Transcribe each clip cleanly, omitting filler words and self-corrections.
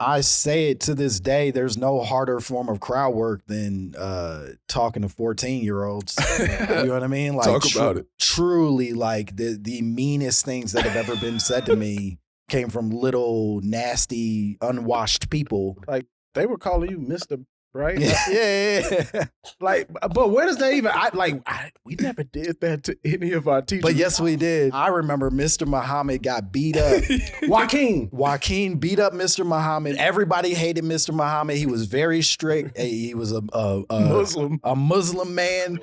I say it to this day, there's no harder form of crowd work than talking to 14-year-olds. You know what I mean? Like, Talk about it. Truly, like the meanest things that have ever been said to me came from little, nasty, unwashed people. Like, they were calling you Mr. Right? Yeah. Like, but where does that even? We never did that to any of our teachers. But yes, we did. I remember Mr. Muhammad got beat up. Joaquin beat up Mr. Muhammad. Everybody hated Mr. Muhammad. He was very strict. He was a Muslim man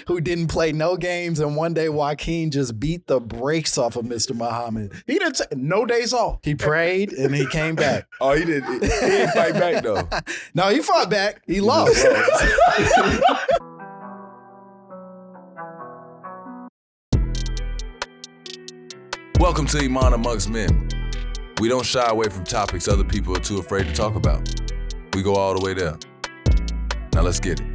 who didn't play no games. And one day, Joaquin just beat the brakes off of Mr. Muhammad. He didn't take no days off. He prayed and he came back. Oh, he didn't. He didn't fight back though. No, he fought back. He lost. Welcome to Iman Amongst Men. We don't shy away from topics other people are too afraid to talk about. We go all the way there. Now let's get it.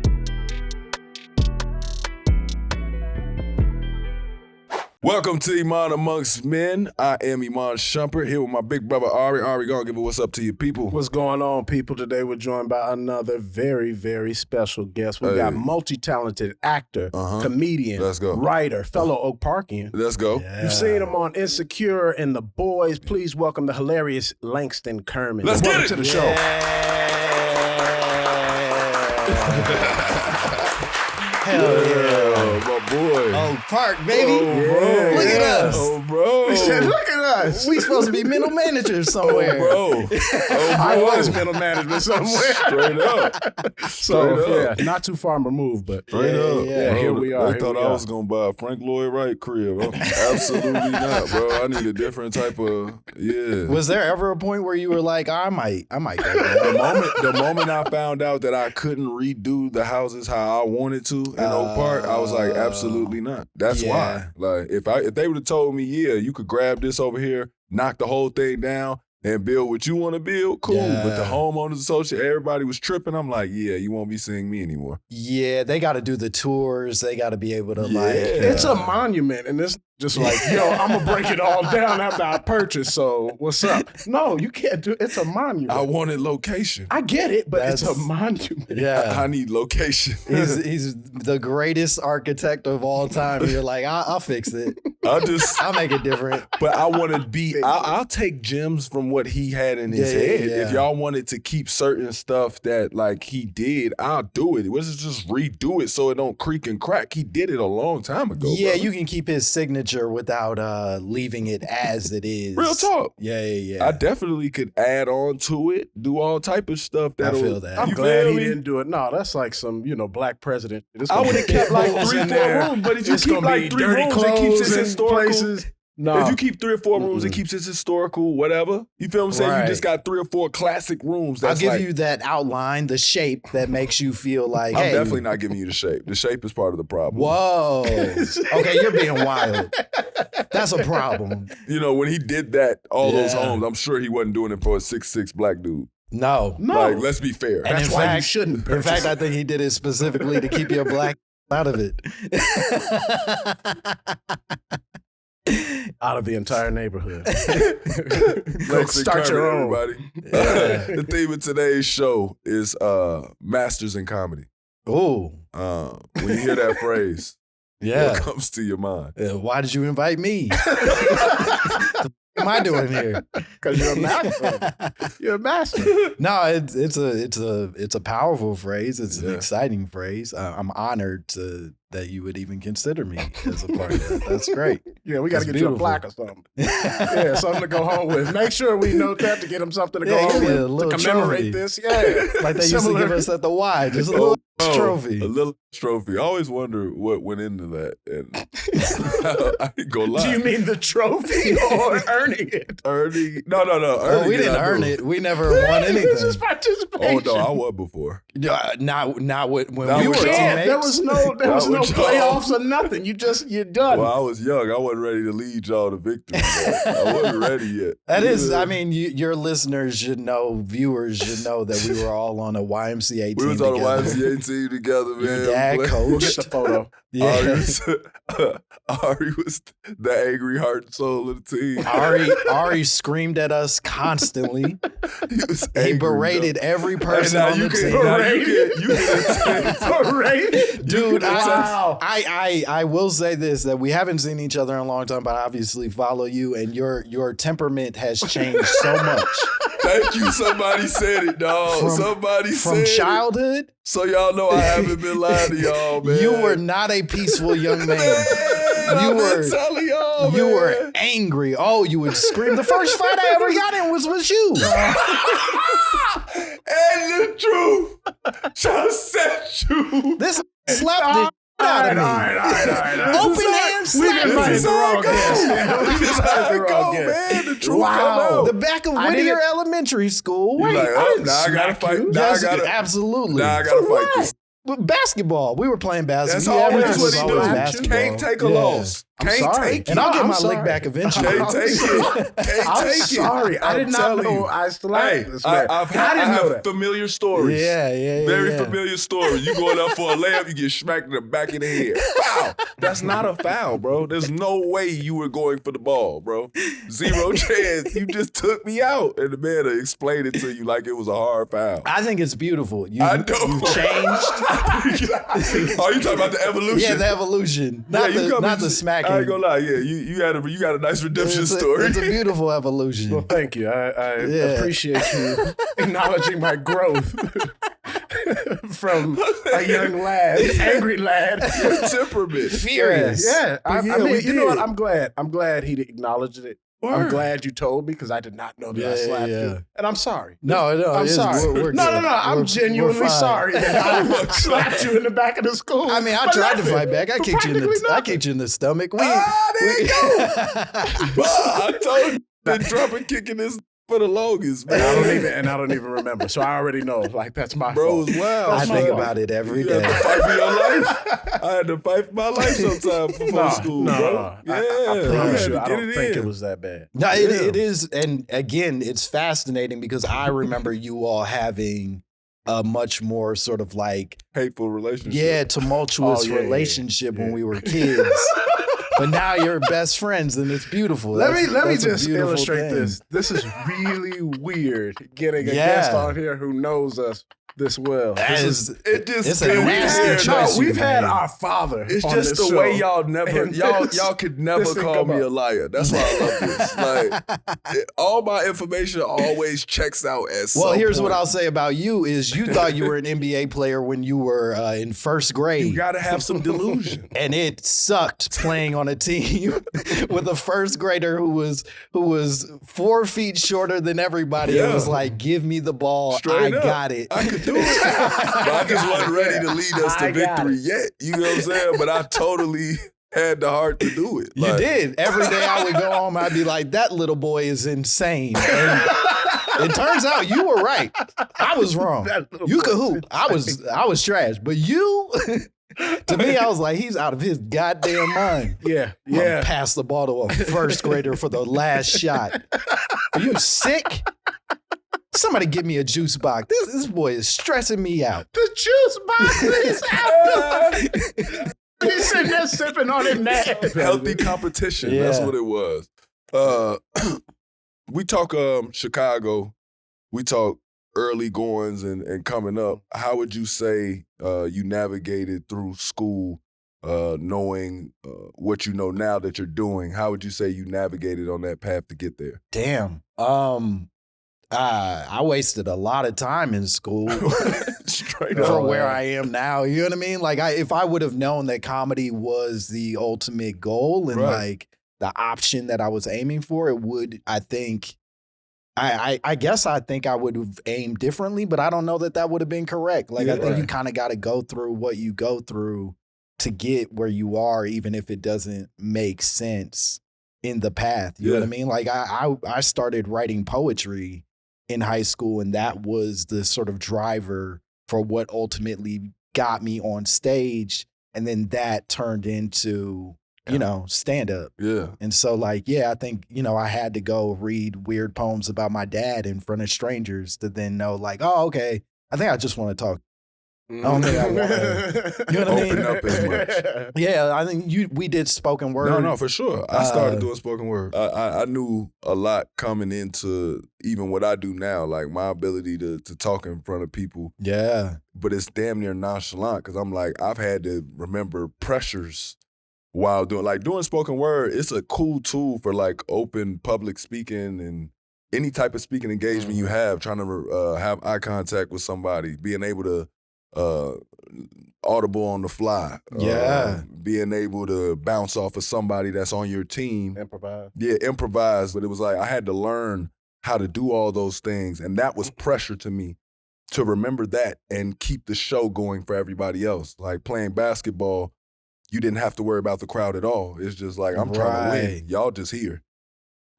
Welcome to Iman Amongst Men. I am Ahrii Shumpert, here with my big brother Ahrii. Ahrii, go and give it what's up to you people. What's going on, people? Today we're joined by another very, very special guest. We got multi-talented actor, comedian, writer, fellow Oak Parkian. Let's go. Yeah. You've seen him on Insecure and The Boys. Please welcome the hilarious Langston Kerman. Let's get it to the show. Hell yeah. My boy. Oh, Park, baby. Oh, bro. Look at us. Oh, bro. He said, look at us. We supposed to be middle managers somewhere. Oh, bro. I was middle management somewhere. Straight up. Yeah, not too far removed, but Straight up. Yeah, here we are. I thought I was going to buy a Frank Lloyd Wright crib. Absolutely not, bro. I need a different type of, Was there ever a point where you were like, I might go there? The moment I found out that I couldn't redo the houses how I wanted to in Oak Park, I was like, absolutely not. That's why. Like, if they would have told me, you could grab this over here, knock the whole thing down, and build what you want to build, cool. Yeah. But the homeowners association, everybody was tripping. I'm like, you won't be seeing me anymore. Yeah, they got to do the tours. They got to be able to It's a monument, and it's just like, I'm going to break it all down after I purchase, so what's up? No, you can't do it. It's a monument. I wanted location. I get it, but it's a monument. Yeah. I need location. He's the greatest architect of all time. You're like, I'll fix it. I'll make it different. But I want to be, I'll take gems from what he had in his head. Yeah. If y'all wanted to keep certain stuff that like he did, I'll do it. Let's just redo it so it don't creak and crack. He did it a long time ago. Yeah, brother. you can keep his signature without leaving it as it is. Real talk. Yeah. I definitely could add on to it, do all type of stuff. I feel that. I'm glad he didn't do it. No, that's like some, black president. I would have kept like 3-4 rooms, but if you keep like 3 rooms, it keeps it historical. Places. No. If you keep 3 or 4 rooms, it keeps it historical, whatever. You feel what I'm saying? Right. You just got 3 or 4 classic rooms. I'll give you that outline, the shape that makes you feel like, I'm definitely not giving you the shape. The shape is part of the problem. Whoa. Okay, you're being wild. That's a problem. When he did that, those homes, I'm sure he wasn't doing it for a 6'6" black dude. No. Like, let's be fair. And that's why you shouldn't. In fact, I think he did it specifically to keep your black out of it. Out of the entire neighborhood. Start your own, everybody. The theme of today's show is masters in comedy. Oh. When you hear that phrase, what comes to your mind? Why did you invite me? What am I doing here? Because you're a master. You're a master. No, it's a powerful phrase. It's an exciting phrase. I'm honored that you would even consider me as a part of that. That's great. Yeah, we got to get you a plaque or something. Yeah, something to go home with. Make sure we note that to get him something to go home with to commemorate this. Yeah, like they used to give us at the Y, just a little trophy. A little trophy. I always wonder what went into that. And I ain't gonna lie. Do you mean the trophy or earning it? Earning? No. Earning we didn't earn it. We never won anything. This is participation. Oh no, I won before. Not when we were teammates. There was no playoffs or nothing. You're done. Well, I was young. I wasn't ready to lead y'all to victory. I wasn't ready yet. That is, I mean, your listeners should know, viewers should know that we were all on a YMCA team. We was on a YMCA team together, man. Your dad coached. We'll get the photo. Yeah. Ahrii was the angry heart and soul of the team. Ahrii screamed at us constantly. He berated every person on the team. Berated? Dude, wow. I will say this, that we haven't seen each other in a long time, but I obviously follow you, and your temperament has changed so much. Thank you. Somebody said it, dog. From childhood. So y'all know I haven't been lying to y'all, man. You were not a peaceful young man. You were angry. Oh, you would scream. The first fight I ever got in was with you. And the truth shall set you. This slapped the out of me. All right. Open hand slap. We invited the wrong guest. Man. The truth come out. The back of Whittier Elementary School. Wait, I didn't I gotta fight. Absolutely. Now I gotta fight this. But basketball. We were playing basketball. That's always what he do. Basketball. Can't take a loss. Can't take it. And I'll get my lick back eventually. Can't take it. I'm sorry. I did not know I slapped this man. I have familiar stories. Yeah. Very familiar stories. You going up for a layup, you get smacked in the back of the head. Foul. That's not a foul, bro. There's no way you were going for the ball, bro. Zero chance. You just took me out. And the man explained it to you like it was a hard foul. I think it's beautiful. I know. You've changed. Oh, you talking about the evolution? Yeah, the evolution. Not the smacking. I ain't gonna lie. Yeah, you got a nice redemption story. It's a beautiful evolution. Well, thank you. I appreciate you acknowledging my growth from a young lad, angry lad, temperament, furious. Yeah. I mean, you know what? I'm glad he acknowledged it. Word. I'm glad you told me because I did not know that I slapped you. And I'm sorry. No, I'm sorry. No. I'm genuinely sorry that I slapped you in the back of the school. I mean, I tried to fight back. I kicked you in the stomach. There you go. I told you, been dropping kicking this for the longest, man. I don't even remember. So I already know. Like, that's my fault. Bro, wow. I think about it every day. You had to fight for your life. I had to fight for my life sometimes before school, bro. Yeah, I promise you, I don't think it was that bad. No, it is. And again, it's fascinating because I remember you all having a much more sort of like hateful relationship. Yeah, tumultuous relationship when we were kids. But now you're best friends, and it's beautiful. Let me just illustrate this. This is really weird getting a guest on here who knows us this well. It's a nasty choice. We've had our father. It's on just this the way show. y'all could never call me a liar. That's why I love this. Like all my information always checks out as. Well, here's what I'll say about you: is you thought you were an NBA player when you were in first grade. You got to have some delusion, and it sucked playing on a team with a first grader who was 4 feet shorter than everybody. It was like, give me the ball. Straight up. Got it. I could do it. But I just wasn't ready to lead us to victory yet. You know what I'm saying? But I totally had the heart to do it. You did. Every day I would go home, I'd be like, that little boy is insane. And it turns out you were right. I was wrong. You could hoop. I was trash. But you, to me, I was like, he's out of his goddamn mind. Yeah. Pass the ball to a first grader for the last shot. Are you sick? Somebody give me a juice box. This boy is stressing me out. The juice box is after. He's sitting there sipping on it now. Healthy competition. Yeah. That's what it was. We talk Chicago. We talk early goings and coming up. How would you say you navigated through school, knowing what you know now that you're doing? How would you say you navigated on that path to get there? Damn. I wasted a lot of time in school for where I am now. You know what I mean? Like, if I would have known that comedy was the ultimate goal and like the option that I was aiming for, it would, I think, I guess I think I would have aimed differently, but I don't know that would have been correct. Like, I think you kind of got to go through what you go through to get where you are, even if it doesn't make sense in the path. You know what I mean? Like, I started writing poetry in high school, and that was the sort of driver for what ultimately got me on stage. And then that turned into, you know, stand up. Yeah. And so like, I think, you know, I had to go read weird poems about my dad in front of strangers to then know like, oh, okay, I think I just want to talk. I don't think I want to, you know what I mean? Open up as much. Yeah, I think we did spoken word. No, for sure. I started doing spoken word. I knew a lot coming into even what I do now, like my ability to talk in front of people. Yeah. But it's damn near nonchalant because I'm like, I've had to remember pressures while doing spoken word. It's a cool tool for like open public speaking and any type of speaking engagement you have, trying to have eye contact with somebody, being able to audible on the fly. Being able to bounce off of somebody that's on your team. Improvise. Yeah, improvise. But it was like I had to learn how to do all those things. And that was pressure to me to remember that and keep the show going for everybody else. Like playing basketball, you didn't have to worry about the crowd at all. It's just like, I'm trying to win. Y'all just here.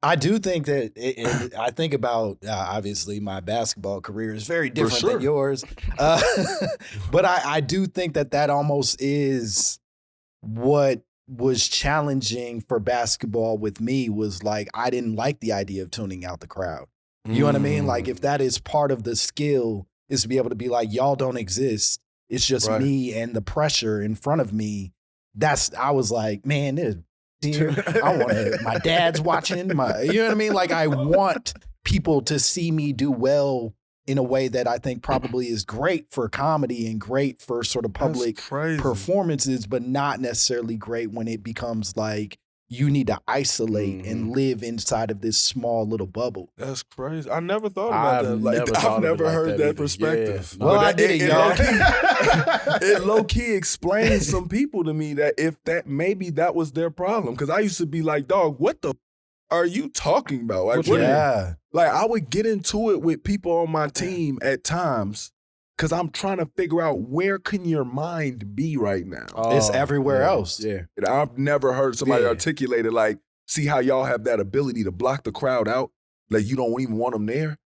I do think that I think about, obviously, my basketball career is very different than yours. But I do think that almost is what was challenging for basketball with me was like, I didn't like the idea of tuning out the crowd. You know what I mean? Like if that is part of the skill is to be able to be like, y'all don't exist. It's just me and the pressure in front of me. I was like, man, this I want to, my dad's watching, you know what I mean? Like I want people to see me do well in a way that I think probably is great for comedy and great for sort of public performances, but not necessarily great when it becomes like you need to isolate and live inside of this small little bubble. That's crazy. I never thought about that. I've never heard that perspective. Yeah. Well, I did it, y'all. It low-key explains some people to me that maybe that was their problem. Because I used to be like, dog, what the are you talking about? Like, like I would get into it with people on my team at times because I'm trying to figure out where can your mind be right now. It's everywhere else. Yeah. And I've never heard somebody articulate it like, see how y'all have that ability to block the crowd out? Like you don't even want them there?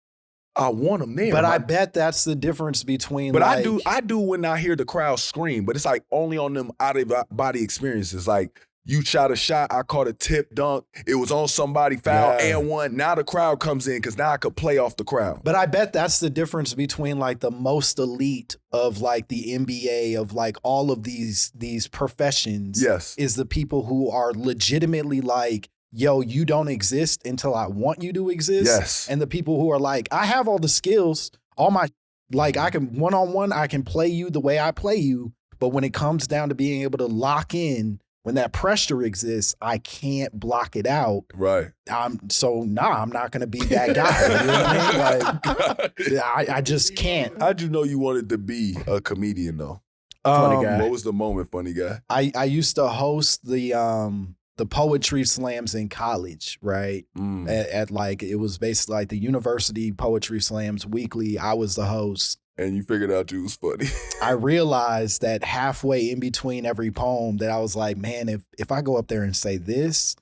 I want them there. But I bet that's the difference between But I do when I hear the crowd scream, but it's like only on them out-of-body experiences. Like you shot a shot, I caught a tip dunk, it was on somebody, foul and one. Now the crowd comes in because now I could play off the crowd. But I bet that's the difference between like the most elite of like the NBA, of like all of these professions. Yes. Is the people who are legitimately like, yo, you don't exist until I want you to exist. Yes. And the people who are like, I have all the skills, all my, like I can one-on-one, I can play you the way I play you. But when it comes down to being able to lock in, when that pressure exists, I can't block it out. Right. I'm not going to be that guy. You know what I mean? Like, I just can't. How'd you know you wanted to be a comedian though? Funny guy. What was the moment, funny guy? I used to host the poetry slams in college, right? At like, it was basically like the university poetry slams weekly. I was the host. And you figured out you was funny. I realized that halfway in between every poem that I was like, man, if I go up there and say this,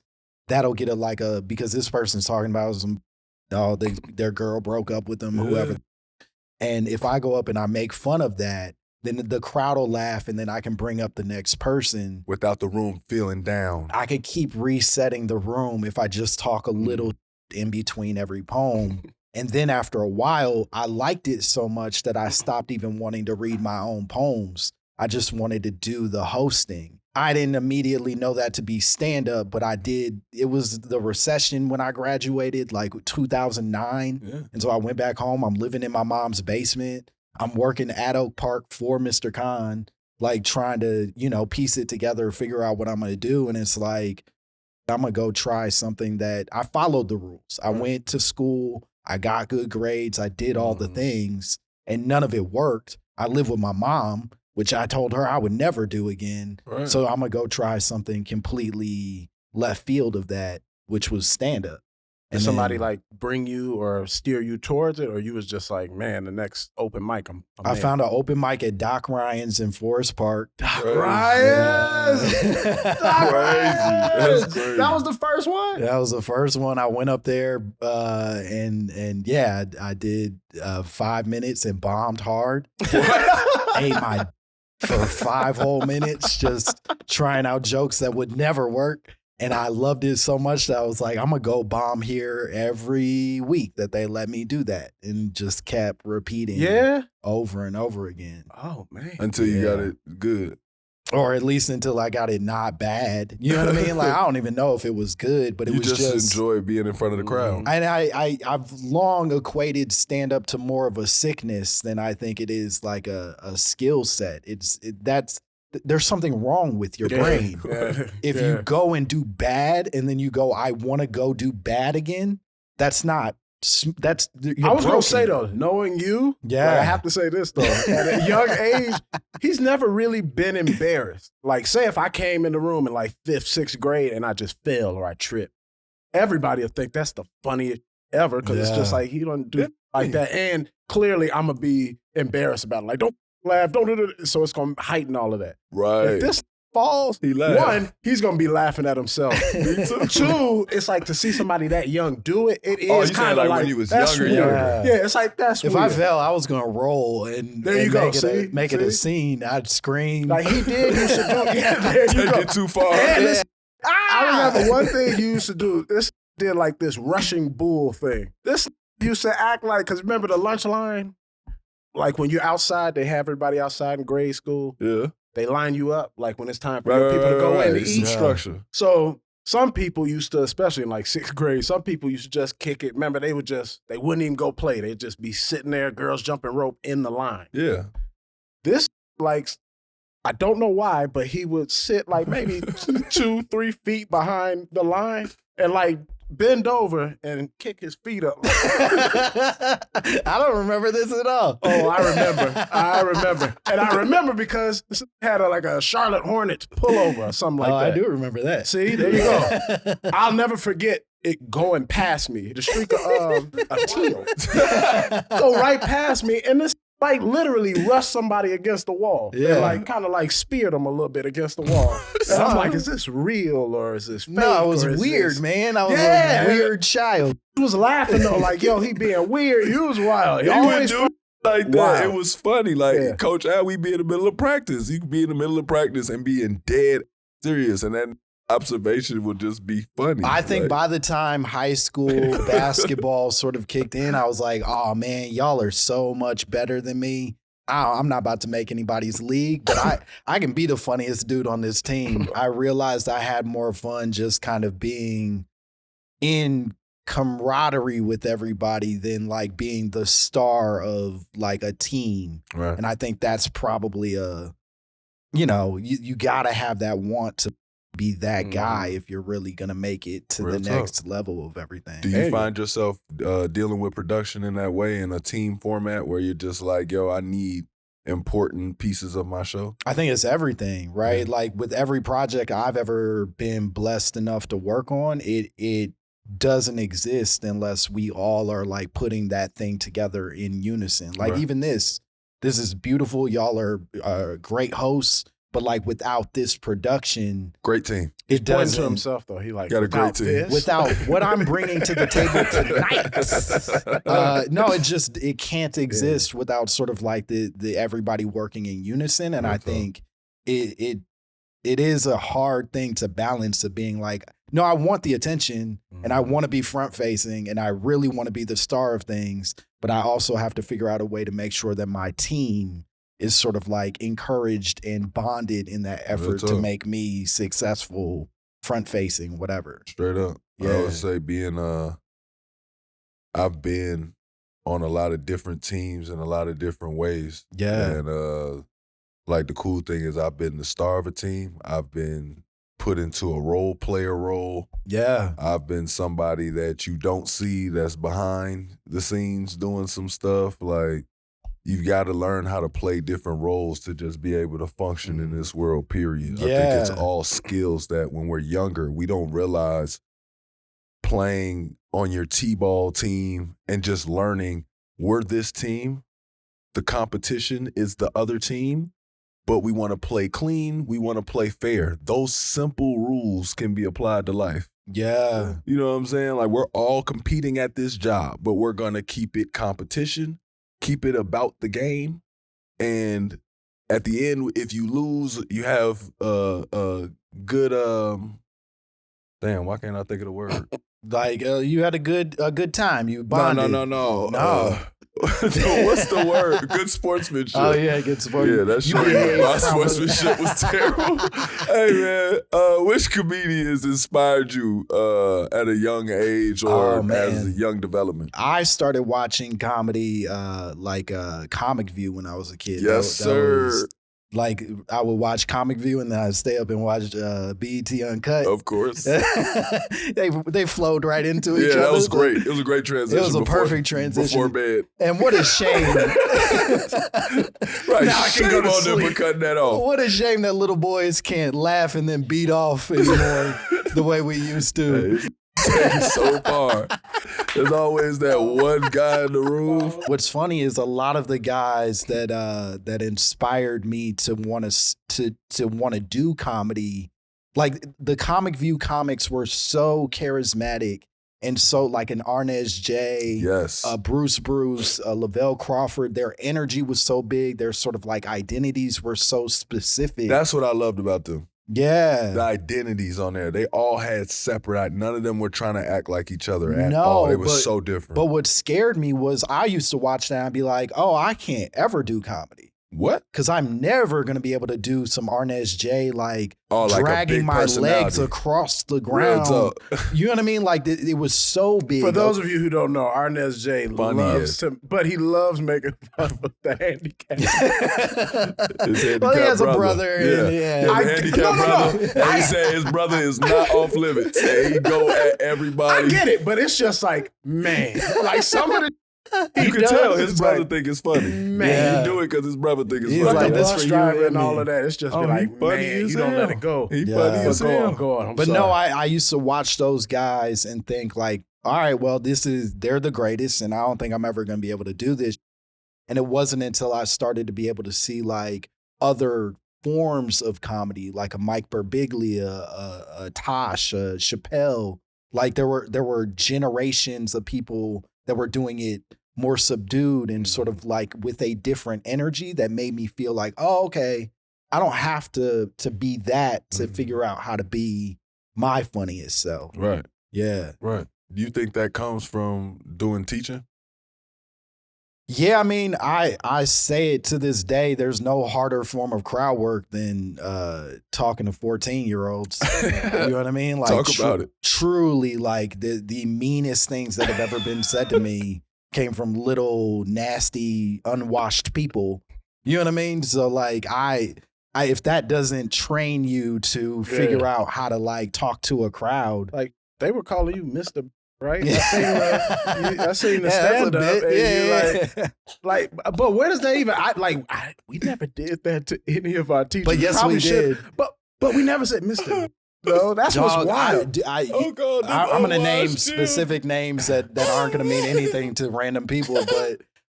that'll get because this person's talking about their girl broke up with them, whoever. And if I go up and I make fun of that, then the crowd will laugh and then I can bring up the next person. Without the room feeling down. I could keep resetting the room if I just talk a little in between every poem. And then after a while, I liked it so much that I stopped even wanting to read my own poems. I just wanted to do the hosting. I didn't immediately know that to be stand-up, but I did. It was the recession when I graduated, like 2009. Yeah. And so I went back home. I'm living in my mom's basement. I'm working at Oak Park for Mr. Khan, like trying to, piece it together, figure out what I'm going to do. And it's like, I'm going to go try something that I followed the rules. I went to school. I got good grades. I did all the things and none of it worked. I live with my mom, which I told her I would never do again. Right. So I'm going to go try something completely left field of that, which was stand-up. Did somebody like bring you or steer you towards it? Or you was just like, man, the next open mic, I found an open mic at Doc Ryan's in Forest Park. Doc Ryan's? Doc Ryan's! That's crazy. That was the first one? That was the first one. I went up there and yeah, I did 5 minutes and bombed hard. Ate my for 5 whole minutes, just trying out jokes that would never work. And I loved it so much that I was like, I'm going to go bomb here every week that they let me do that. And just kept repeating over and over again. Oh, man. Until you got it good. Or at least until I got it not bad. You know what I mean? Like, I don't even know if it was good, but it was just enjoy being in front of the crowd. And I've long equated stand-up to more of a sickness than I think it is like a skill set. There's something wrong with your brain. If you go and do bad and then you go, I want to go do bad again, I was going to say though, knowing you, like, I have to say this though, at a young age, he's never really been embarrassed. Like say if I came in the room in like 5th, 6th grade and I just fell or I tripped, everybody will think that's the funniest ever because it's just like he don't do like that. And clearly I'm going to be embarrassed about it. Like don't laugh, don't do it. So it's going to heighten all of that. Right. If this falls, one, he's going to be laughing at himself. Two, it's like to see somebody that young do it, it is kind of like when he was younger. Yeah, it's like that's if weird. I fell, I was going to roll and make it a scene. I'd scream. Like he did used to do. Yeah, there you Take go. it too far. I remember one thing you used to do. This did like this rushing bull thing. This used to act like, because remember the lunch line? Like when you're outside, they have everybody outside in grade school. Yeah. They line you up like when it's time for people to go in to eat. Structure. So some people used to, especially in like 6th grade, some people used to just kick it. Remember, they wouldn't even go play. They'd just be sitting there, girls jumping rope in the line. Yeah. This, like, I don't know why, but he would sit like maybe 2, 3 feet behind the line and like bend over and kick his feet up. I don't remember this at all. Oh, I remember. And I remember because this had like a Charlotte Hornets pullover or something like that. I do remember that. See, there you go. I'll never forget it going past me. The streak of a teal. Go right past me, and this like literally rushed somebody against the wall. Yeah. And like kind of like speared them a little bit against the wall. And I'm like, is this real or is this fake? No, it was weird, man. I was a weird child. He was laughing though, like, yo, he being weird. He was wild. He always do like that. Wow. It was funny. Like Coach Al, we be in the middle of practice. You could be in the middle of practice and being dead serious, and that observation would just be funny. I think by the time high school basketball sort of kicked in, I was like, oh man, y'all are so much better than me. I'm not about to make anybody's league, but I can be the funniest dude on this team. I realized I had more fun just kind of being in camaraderie with everybody than like being the star of like a team. Right. And I think that's probably you gotta have that want to be that guy if you're really gonna make it to the next level of everything. Do you find yourself dealing with production in that way in a team format where you're just like, yo, I need important pieces of my show? I think it's everything, right? Yeah. Like with every project I've ever been blessed enough to work on, it doesn't exist unless we all are like putting that thing together in unison. Like even this is beautiful. Y'all are great hosts. But like without this production, great team. It does to himself though. He like got a great team. Without what I'm bringing to the table tonight, no, it can't exist without sort of like the everybody working in unison. And I think it is a hard thing to balance of being like, no, I want the attention and I want to be front facing and I really want to be the star of things, but I also have to figure out a way to make sure that my team is sort of like encouraged and bonded in that effort to make me successful, front facing, whatever. Straight up. Yeah. I would say I've been on a lot of different teams in a lot of different ways. Yeah. And like the cool thing is I've been the star of a team. I've been put into a role player role. Yeah. I've been somebody that you don't see that's behind the scenes doing some stuff. Like, you've got to learn how to play different roles to just be able to function in this world, period. Yeah. I think it's all skills that when we're younger, we don't realize playing on your T-ball team and just learning we're this team, the competition is the other team, but we want to play clean, we want to play fair. Those simple rules can be applied to life. Yeah. You know what I'm saying? Like, we're all competing at this job, but we're going to keep it competition. Keep it about the game, and at the end, if you lose, you have a good Damn, why can't I think of the word? Like you had a good time. You bonded. No. What's the word? Good sportsmanship. Oh yeah, good sportsmanship. Yeah, that's true. My sportsmanship was terrible. Hey man, which comedians inspired you at a young age or as a young development? I started watching comedy like ComicView when I was a kid. Yes, sir. Like I would watch ComicView and then I'd stay up and watch BET Uncut. Of course. they flowed right into each other. Yeah, that was great. It was a great transition. It was a perfect transition. Before bed. And what a shame. Right, now I can go to sleep. Them for cutting that off. What a shame that little boys can't laugh and then beat off anymore the way we used to. Hey, so far. There's always that one guy in the room. What's funny is a lot of the guys that inspired me to want to do comedy, like the ComicView comics were so charismatic and so like an Arnez J, yes, Bruce, Lavelle Crawford. Their energy was so big. Their sort of like identities were so specific. That's what I loved about them. Yeah. The identities on there. They all had separate, none of them were trying to act like each other at all. It was so different. But what scared me was I used to watch that and be like, oh, I can't ever do comedy. What? Because I'm never going to be able to do some Arnez J, like dragging my legs across the ground. You know what I mean? Like it was so big. For those of you who don't know, Arnez J loves to, but he loves making fun of the handicap. Well, he has a brother. Yeah. He has a handicapped brother. And he said his brother is not off limits. And he go at everybody. I get it, but it's just like, man, like some of the you can tell his brother think it's funny. Man, he do it because his brother think it's funny. Like this for you and all of that. It's just like, man, you don't let it go. He funny as hell. Go on. But no, I used to watch those guys and think like, all right, well, they're the greatest, and I don't think I'm ever going to be able to do this. And it wasn't until I started to be able to see like other forms of comedy, like a Mike Birbiglia, a Tosh, a Chappelle. Like there were generations of people that were doing it more subdued and sort of like with a different energy that made me feel like, oh, okay, I don't have to be that to figure out how to be my funniest self. Right. Yeah. Right. Do you think that comes from doing teaching? Yeah, I mean, I say it to this day, there's no harder form of crowd work than talking to 14-year-olds. You know what I mean? Like talk about it. Truly, like the meanest things that have ever been said to me came from little, nasty, unwashed people. You know what I mean? So like I if that doesn't train you to figure out how to like talk to a crowd. Like they were calling you Mr. Right? I seen the stand up. And like, but where does that even? We never did that to any of our teachers. But yes, we did. But we never said Mr. No, that's what's wild. I'm going to name specific names that aren't going to mean anything to random people,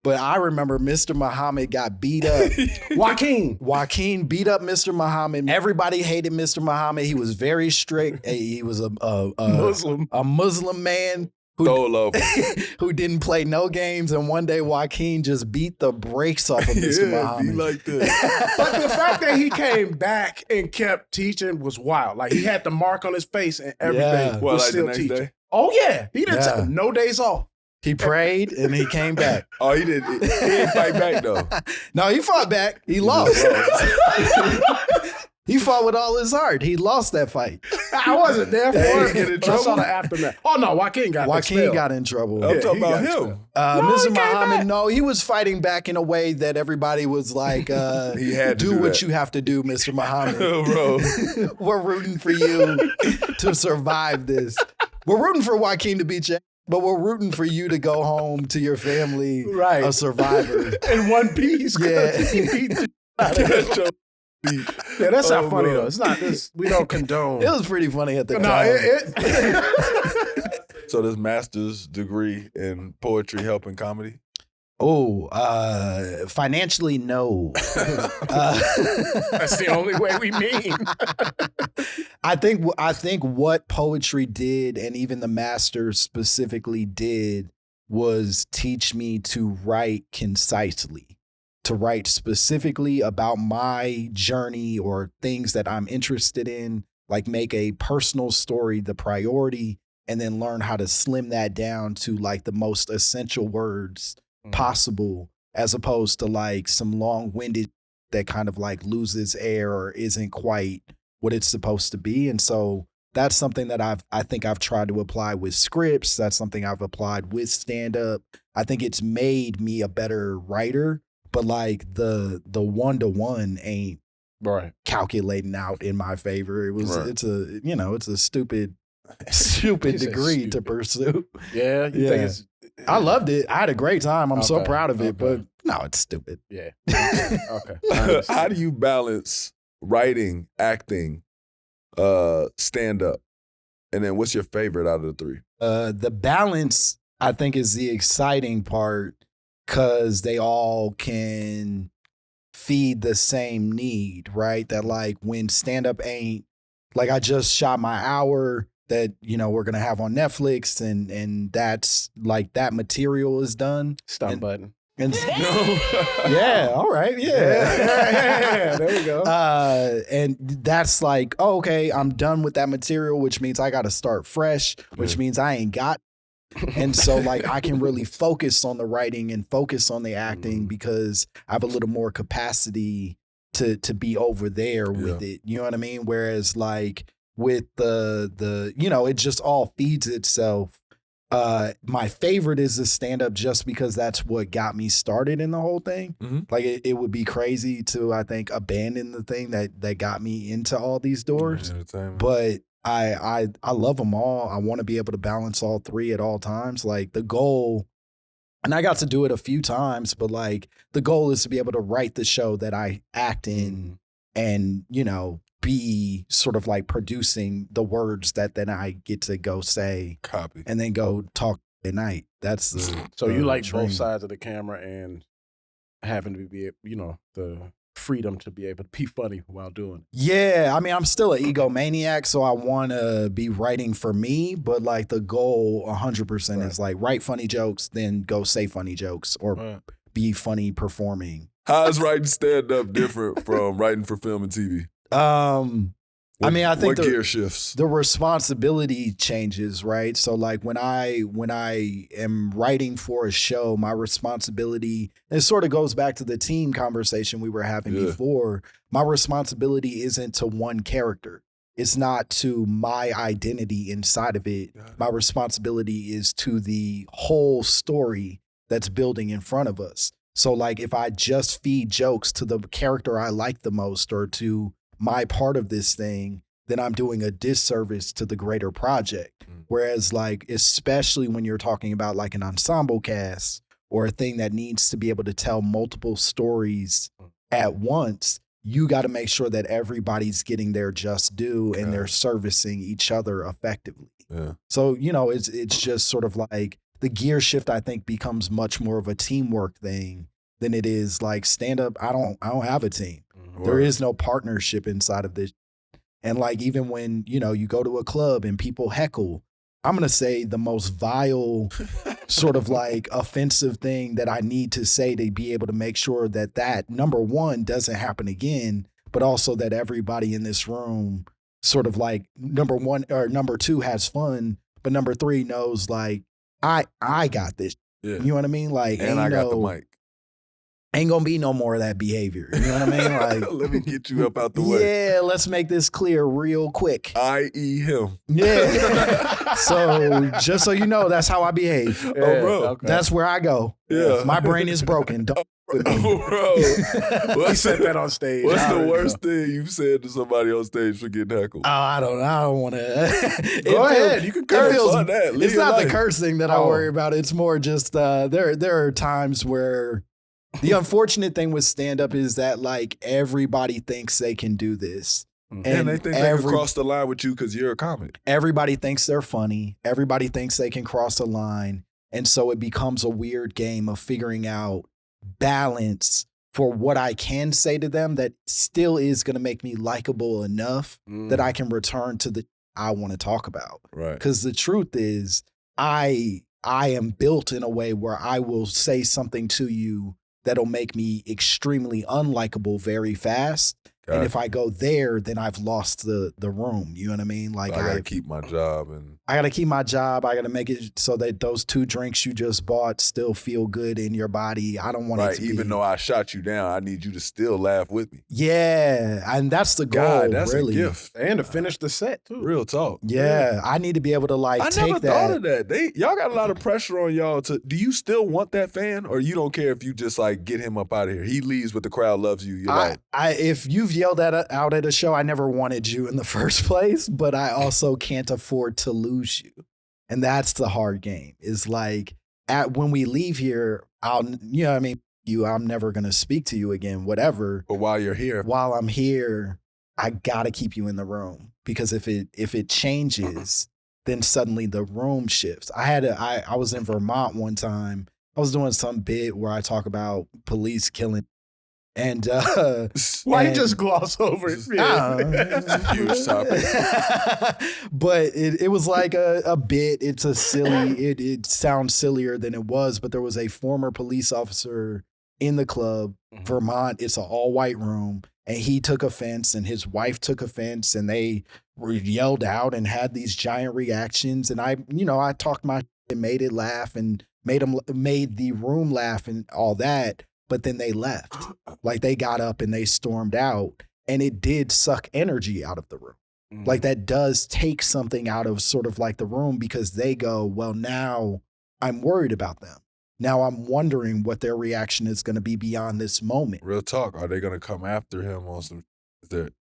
but I remember Mr. Muhammad got beat up. Joaquin beat up Mr. Muhammad. Everybody hated Mr. Muhammad. He was very strict. He was a Muslim man who didn't play no games. And one day Joaquin just beat the brakes off of Mr. Muhammad. Like that. But the fact that he came back and kept teaching was wild. Like he had the mark on his face and everything. Well, was like still the next teaching. day? Oh yeah, he didn't take no days off. He prayed and he came back. Oh, he didn't. He didn't fight back though. No, he fought back. He lost. He fought with all his heart. He lost that fight. I wasn't there for it. I saw the aftermath. Oh no, Joaquin got in trouble. I'm talking about him. Mr. Muhammad, no, he was fighting back in a way that everybody was like, he had to do what you have to do, Mr. Muhammad. Bro. We're rooting for you to survive this. We're rooting for Joaquin to beat you. But we're rooting for you to go home to your family a survivor. In one piece. Yeah. Yeah, that's not funny though. It's not this. We don't condone. It was pretty funny at the time. So does master's degree in poetry help in comedy? Oh, financially, no. That's the only way we mean. I think what poetry did, and even the master specifically did, was teach me to write concisely, to write specifically about my journey or things that I'm interested in, like make a personal story the priority and then learn how to slim that down to like the most essential words possible, as opposed to like some long-winded that kind of like loses air or isn't quite what it's supposed to be. And so that's something that I think I've tried to apply with scripts. That's something I've applied with stand-up. I think it's made me a better writer, but like the one-to-one ain't calculating out in my favor. It's a stupid degree to pursue. Yeah, you think it's... I loved it. I had a great time. I'm so proud of it, but no, it's stupid. Yeah. Okay. How do you balance writing, acting, stand up? And then what's your favorite out of the three? The balance, I think, is the exciting part because they all can feed the same need, right? That like when stand up ain't, like I just shot my hour that, you know, we're going to have on Netflix and that's like that material is done. Stop button. And yeah, all right, yeah, there we go. And that's like, oh, okay, I'm done with that material, which means I got to start fresh, which means I ain't got. And so like I can really focus on the writing and focus on the acting because I have a little more capacity to be over there with it. You know what I mean? Whereas like with the you know, it just all feeds itself. My favorite is the stand-up just because that's what got me started in the whole thing. Like it would be crazy to, I think, abandon the thing that got me into all these doors. But I love them all. I want to be able to balance all three at all times. Like the goal, and I got to do it a few times, but like the goal is to be able to write the show that I act in and, you know, be sort of like producing the words that then I get to go say, copy, and then go talk at night. That's the so you like dream. Both sides of the camera and having to be, you know, the freedom to be able to be funny while doing it. Yeah, I mean, I'm still an egomaniac, so I want to be writing for me, but like the goal 100% is like write funny jokes, then go say funny jokes or be funny performing. How is writing stand-up different from writing for film and TV? I mean, I think gear shifts. The responsibility changes, right? So like when I am writing for a show, my responsibility, and it sort of goes back to the team conversation we were having before. My responsibility isn't to one character. It's not to my identity inside of it. My responsibility is to the whole story that's building in front of us. So like if I just feed jokes to the character I like the most or to my part of this thing, then I'm doing a disservice to the greater project. Whereas like, especially when you're talking about like an ensemble cast or a thing that needs to be able to tell multiple stories at once, you got to make sure that everybody's getting their just due and they're servicing each other effectively. So, you know, it's just sort of like the gear shift, I think, becomes much more of a teamwork thing than it is like stand up. I don't have a team. There is no partnership inside of this. And like, even when, you know, you go to a club and people heckle, I'm going to say the most vile sort of like offensive thing that I need to say to be able to make sure that number one doesn't happen again, but also that everybody in this room sort of like number one or number two has fun, but number three knows like, I got this. You know what I mean? Like, and I got the mic. Ain't gonna be no more of that behavior. You know what I mean? Like, let me get you up out the way. Yeah, let's make this clear real quick. I.e. him. Yeah. So just so you know, that's how I behave. Yeah, bro. Okay. That's where I go. Yeah. My brain is broken. Don't with me. Bro. He said that on stage. What's the worst thing you've said to somebody on stage for getting heckled? Oh, I don't want to. Go ahead. You can curse. It's not the cursing that I worry about. It's more just there are times where the unfortunate thing with stand-up is that like everybody thinks they can do this. And they think they can cross the line with you because you're a comic. Everybody thinks they're funny. Everybody thinks they can cross a line. And so it becomes a weird game of figuring out balance for what I can say to them that still is going to make me likable enough that I can return to the I want to talk about. Right. Because the truth is I am built in a way where I will say something to you that'll make me extremely unlikable very fast. And if I go there, then I've lost the room. You know what I mean? Like I gotta keep my job, and I gotta keep my job. I gotta make it so that those 2 drinks you just bought still feel good in your body. I don't want it to even though I shot you down, I need you to still laugh with me. Yeah, and that's the goal. God, that's really. a gift, and to finish the set too. Real talk. Yeah, I need to be able to like I take never that. thought of that. Y'all got a lot of pressure on y'all to. Do you still want that fan, or you don't care if you just like get him up out of here? He leaves, but the crowd loves you. You're like, if you've yelled out at a show, I never wanted you in the first place, but I also can't afford to lose you. And that's the hard game. Is like when we leave here, I'm never gonna speak to you again, whatever. But while I'm here, I gotta keep you in the room, because if it changes, then suddenly the room shifts. I was in Vermont one time. I was doing some bit where I talk about police killing. And why you just gloss over it? It's a huge topic. But it was like a bit. It's a silly. It sounds sillier than it was. But there was a former police officer in the club, Vermont. It's an all-white room, and he took offense, and his wife took offense, and they were yelled out and had these giant reactions. And I talked my shit and made it laugh and made the room laugh and all that. But then they left. Like they got up and they stormed out, and it did suck energy out of the room. Like that does take something out of sort of like the room, because they go, well, now I'm worried about them. Now I'm wondering what their reaction is going to be beyond this moment. Real talk. Are they going to come after him on some?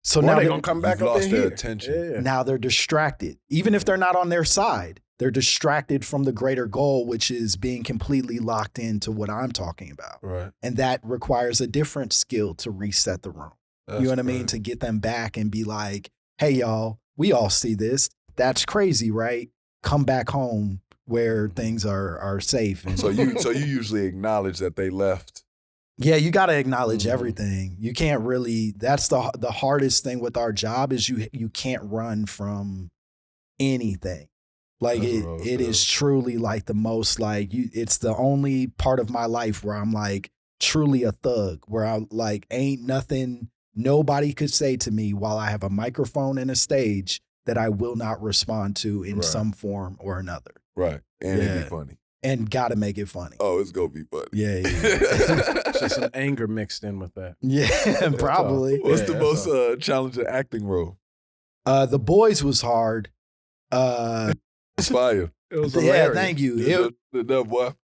So now they're going to come back up lost in their here. attention. Yeah. Now they're distracted. Even if they're not on their side, they're distracted from the greater goal, which is being completely locked into what I'm talking about. Right. And that requires a different skill to reset the room. You know what I mean? To get them back and be like, hey, y'all, we all see this. That's crazy, right? Come back home where things are safe. And So you usually acknowledge that they left. yeah, you got to acknowledge everything. You can't really, that's the hardest thing with our job is you can't run from anything. Like it is truly like the most like it's the only part of my life where I'm like truly a thug, where I'm like ain't nothing nobody could say to me while I have a microphone and a stage that I will not respond to in some form or another. Right. And it'd be funny. And gotta make it funny. Oh, it's gonna be funny. Yeah. Just some anger mixed in with that. Yeah, probably. What's the most challenging acting role? The Boys was hard. It's fire. It was hilarious. Yeah, thank you.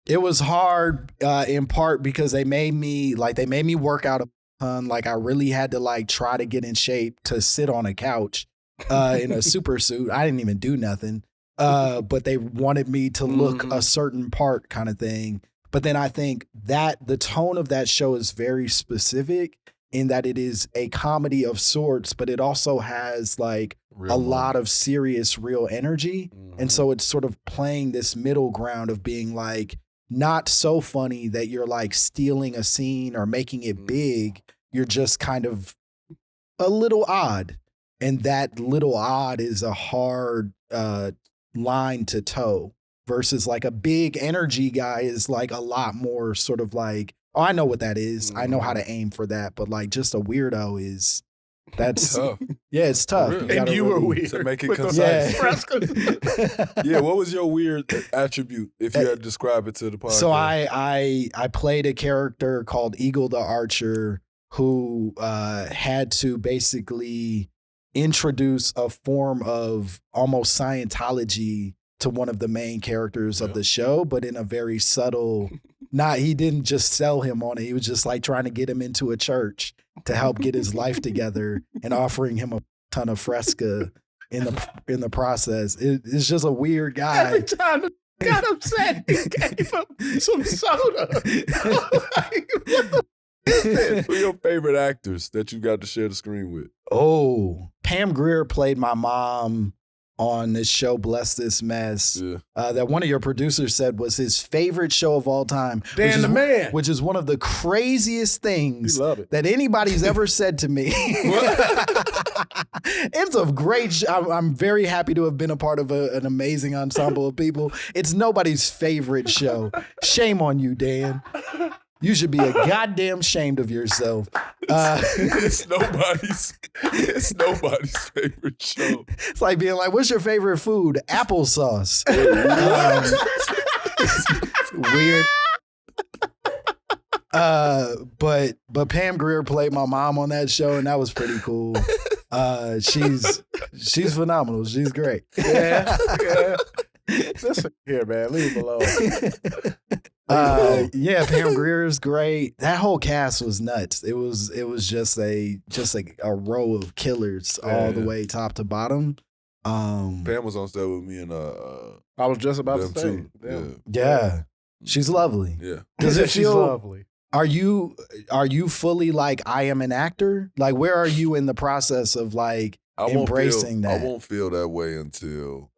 It was hard in part because they made me work out a ton. Like I really had to like try to get in shape to sit on a couch in a super suit. I didn't even do nothing. But they wanted me to look a certain part kind of thing. But then I think that the tone of that show is very specific in that it is a comedy of sorts, but it also has like a lot of serious, real energy. And so it's sort of playing this middle ground of being like, not so funny that you're like stealing a scene or making it big. You're just kind of a little odd. And that little odd is a hard line to toe versus like a big energy guy is like a lot more sort of like, oh, I know what that is. I know how to aim for that. But like just a weirdo is that's tough. Yeah, it's tough. Really? And you were weird. To make it concise. Yeah. What was your weird attribute if you had to describe it to the podcast? So I played a character called Eagle the Archer who had to basically introduce a form of almost Scientology to one of the main characters of the show, but in a very subtle, he didn't just sell him on it. He was just like trying to get him into a church to help get his life together and offering him a ton of fresca in the process. It's just a weird guy. Every time I got upset, he gave him some soda. Like, what the is this? Who are your favorite actors that you got to share the screen with? Oh, Pam Grier played my mom on this show, Bless This Mess, that one of your producers said was his favorite show of all time. Dan the Man. Which is one of the craziest things that anybody's ever said to me. It's a great show. I'm very happy to have been a part of an amazing ensemble of people. It's nobody's favorite show. Shame on you, Dan. You should be a goddamn ashamed of yourself. It's nobody's favorite show. It's like being like, what's your favorite food? Applesauce. Weird. But Pam Grier played my mom on that show, and that was pretty cool. She's phenomenal. She's great. Yeah. Listen here, man. Leave it alone. Yeah, Pam Grier is great. That whole cast was nuts. It was just a row of killers all the way top to bottom. Pam was on set with me and I was just about to say. too. Yeah. She's lovely. Yeah. Does it She's feel lovely. Are you fully like, I am an actor? Like, where are you in the process of like embracing that? I won't feel that way until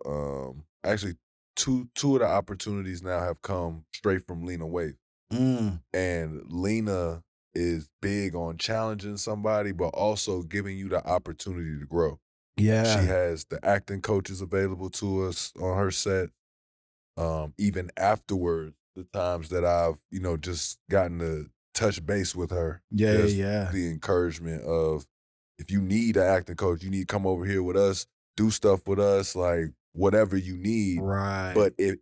actually two of the opportunities now have come straight from Lena Waithe. And Lena is big on challenging somebody, but also giving you the opportunity to grow. Yeah. She has the acting coaches available to us on her set. Even afterwards, the times that I've, just gotten to touch base with her. Yeah. The encouragement of, if you need an acting coach, you need to come over here with us, do stuff with us, like whatever you need. Right. But if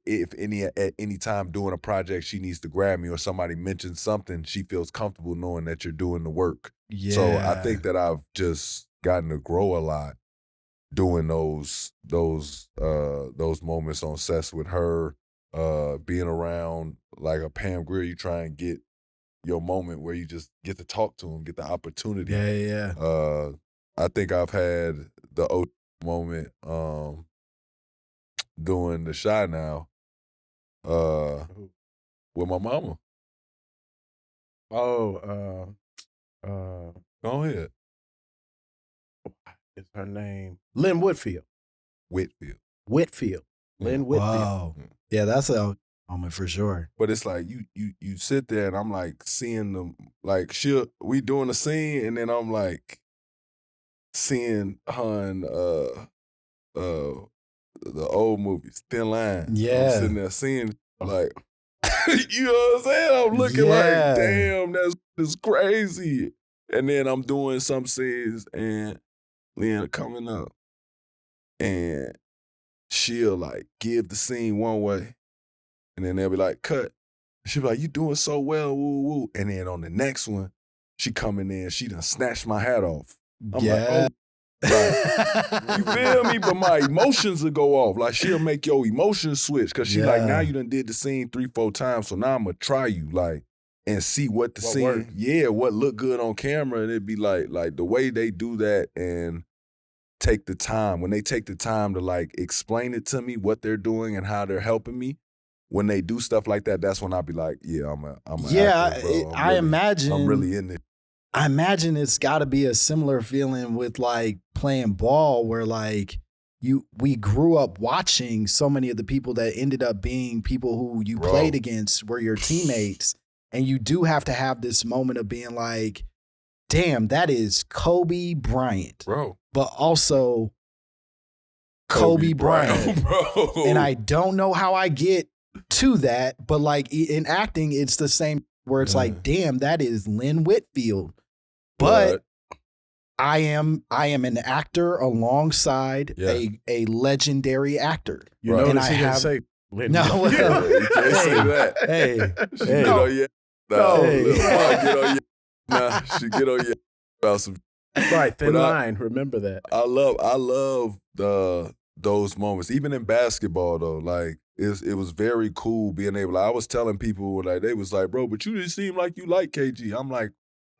at any time doing a project, she needs to grab me or somebody mentions something, she feels comfortable knowing that you're doing the work. Yeah. So I think that I've just gotten to grow a lot doing those moments on sets with her, being around like a Pam Grier. You try and get your moment where you just get to talk to him, get the opportunity. Yeah. I think I've had the moment doing The Shy Now with my mama. Go ahead. Is her name Lynn Whitfield? Whitfield. Lynn Whitfield. Wow. Yeah, that's a moment for sure. But it's like you sit there and I'm like seeing them, like we doing a scene and then I'm like seeing her in the old movies, Thin Line. Yeah. I'm sitting there seeing like, you know what I'm saying? I'm looking like, damn, that's crazy. And then I'm doing some scenes and Lynn coming up and she'll like give the scene one way and then they'll be like, cut. She'll be like, you doing so well, woo, woo. And then on the next one, she coming in, she done snatched my hat off. I'm like, oh. Like, you feel me? But my emotions will go off. Like, she'll make your emotions switch because she like, now you done did the scene 3-4 times, so now I'm going to try you, like, and see what the scene, worked. What looked good on camera. And it'd be like the way they do that and take the time, when they take the time to like explain it to me, what they're doing and how they're helping me, when they do stuff like that, that's when I'll be like, I'm an actor, bro. I imagine. I'm really in it. I imagine it's got to be a similar feeling with like playing ball where like we grew up watching so many of the people that ended up being people who you played against were your teammates. And you do have to have this moment of being like, damn, that is Kobe Bryant. Bro. But also Kobe Bryant. Bro. And I don't know how I get to that, but like in acting, it's the same where it's like, damn, that is Lynn Whitfield. But I am an actor alongside a legendary actor. You know, and I have say Lynn no, you can't say that. Hey, get on your get on your she get on your about some right Thin Line. Remember that. I love those moments, even in basketball though. Like it was very cool being able. I was telling people like they was like, bro, but you didn't seem like you like KG. I'm like,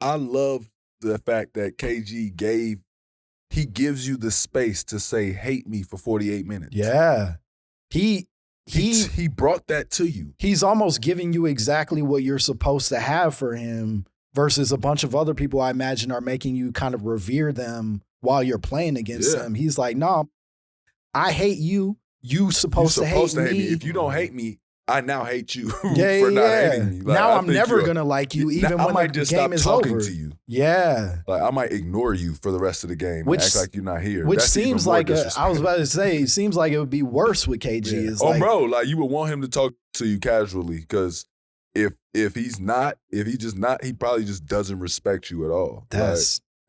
I love the fact that KG gives you the space to say hate me for 48 minutes. Yeah, he brought that to you. He's almost giving you exactly what you're supposed to have for him versus a bunch of other people I imagine are making you kind of revere them while you're playing against them. He's like, no, I hate you. You supposed to hate me. If you don't hate me, I now hate you for not hating me. Like, now I'm never going to like you even when the game is over. I might just stop talking to you. Yeah. Like I might ignore you for the rest of the game and act like you're not here. Which seems like, I was about to say, it seems like it would be worse with KG. Bro, like you would want him to talk to you casually because if he's not, he probably just doesn't respect you at all. That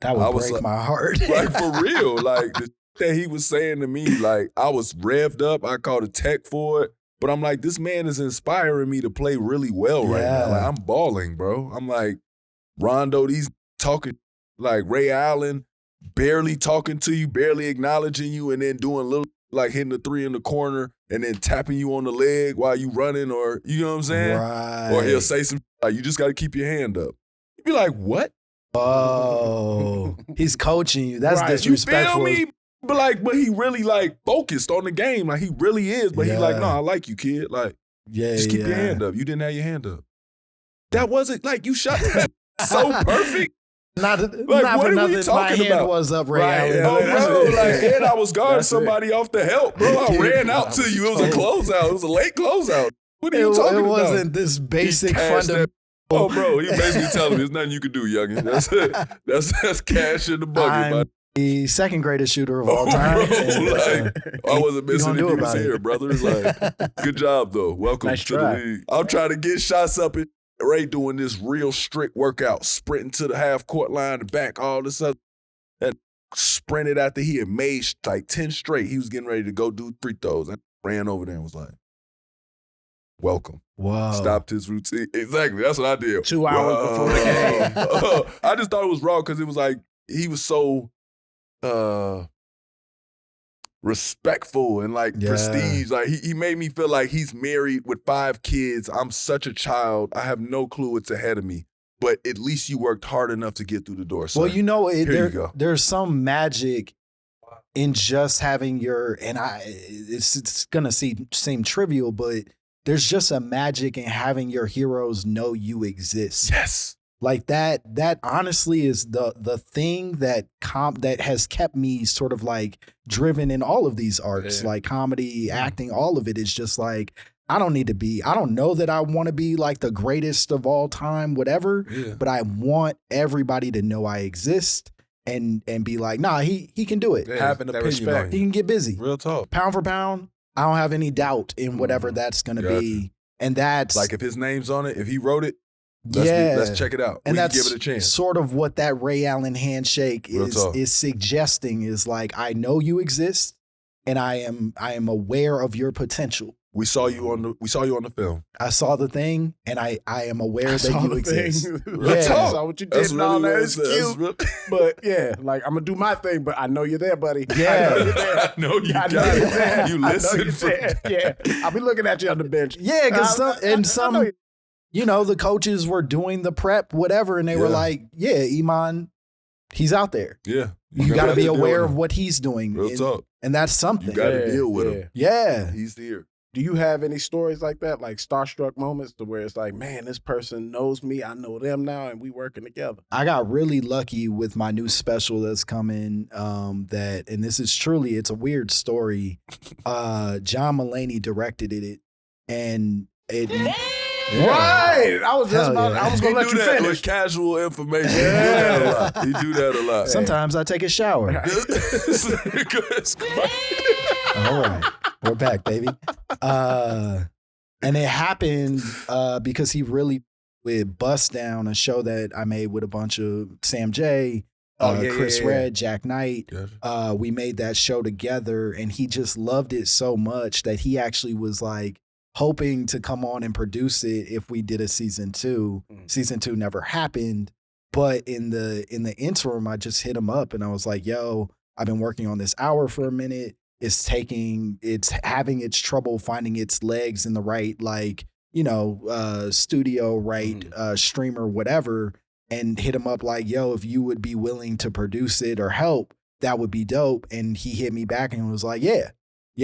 would break my heart. Like, for real. Like, the that he was saying to me, like, I was revved up. I called a tech for it. But I'm like, this man is inspiring me to play really well right now. Like, I'm balling, bro. I'm like, Rondo, these talking, like Ray Allen, barely talking to you, barely acknowledging you, and then doing little, like hitting the three in the corner and then tapping you on the leg while you running, or, you know what I'm saying? Right. Or he'll say something like, you just got to keep your hand up. You'd be like, what? Oh, he's coaching you. That's disrespectful. You feel me? But he really like focused on the game. Like, he really is. But he like, no, I like you, kid. Like, just keep your hand up. You didn't have your hand up. That wasn't like, you shot that so perfect. Not what for are nothing. we talking My hand about? was up, Ray Right. Allen. Oh, bro, like, and I was guarding somebody off the help, bro. I ran out to you. It was a closeout. It was a late closeout. What are you talking about? It wasn't this basic fundamental. Oh, bro, he basically telling me there's nothing you can do, youngin. That's it. That's cash in the bucket, man. The second greatest shooter of all time. Bro, I wasn't missing if you was here, brother. Like, good job, though. Welcome to the league. I'm trying to get shots up and Ray doing this real strict workout, sprinting to the half court line, the back, all this other. And sprinted after he had made like 10 straight. He was getting ready to go do free throws. I ran over there and was like, welcome. Wow. Stopped his routine. Exactly. That's what I did. 2 hours before the game. I just thought it was wrong because it was like, he was so respectful and like prestige. Like, he made me feel like he's married with 5 kids. I'm such a child. I have no clue what's ahead of me. But at least you worked hard enough to get through the door. Well, you know, there's some magic in just having your, and it's gonna seem trivial, but there's just a magic in having your heroes know you exist. Yes. Like that honestly is the thing that has kept me sort of like driven in all of these arts, like comedy, acting, all of it is just like, I don't know that I want to be like the greatest of all time, whatever, but I want everybody to know I exist and be like, nah, he can do it. Have an opinion. He can get busy. Real talk. Pound for pound, I don't have any doubt in whatever that's going to be. And that's like, if his name's on it, if he wrote it, let's check it out. And that's give it a chance. Sort of what that Ray Allen handshake is suggesting is like, I know you exist and I am aware of your potential. We saw you on the film. I saw the thing, and I am aware that you exist. I saw what you did and all that. It's cute. But yeah, like, I'm going to do my thing, but I know you're there, buddy. Yeah. I know you're there. I know you got it. You listen. Yeah. I'll be looking at you on the bench. Yeah, because some, you know, the coaches were doing the prep, whatever, and they were like, yeah, Iman, he's out there. Yeah. You got to be aware of what he's doing. Real talk. And that's something. You got to deal with him. Yeah. He's here. Do you have any stories like that, like starstruck moments to where it's like, man, this person knows me, I know them now, and we working together? I got really lucky with my new special that's coming, and this is truly, it's a weird story. John Mulaney directed it, and it... Right. I was just about. I was gonna let you finish. With casual information. He do that a lot. Sometimes I take a shower. All right, we're back, baby. And it happened because he really would bust down a show that I made with a bunch of Sam J, Chris Red, Jack Knight. We made that show together, and he just loved it so much that he actually was like, hoping to come on and produce it if we did a season 2. Season 2 never happened, but in the interim, I just hit him up and I was like, yo, I've been working on this hour for a minute. It's having its trouble finding its legs in the right, like, you know, studio, right, streamer, whatever, and hit him up like, yo, if you would be willing to produce it or help, that would be dope. And he hit me back and was like, yeah,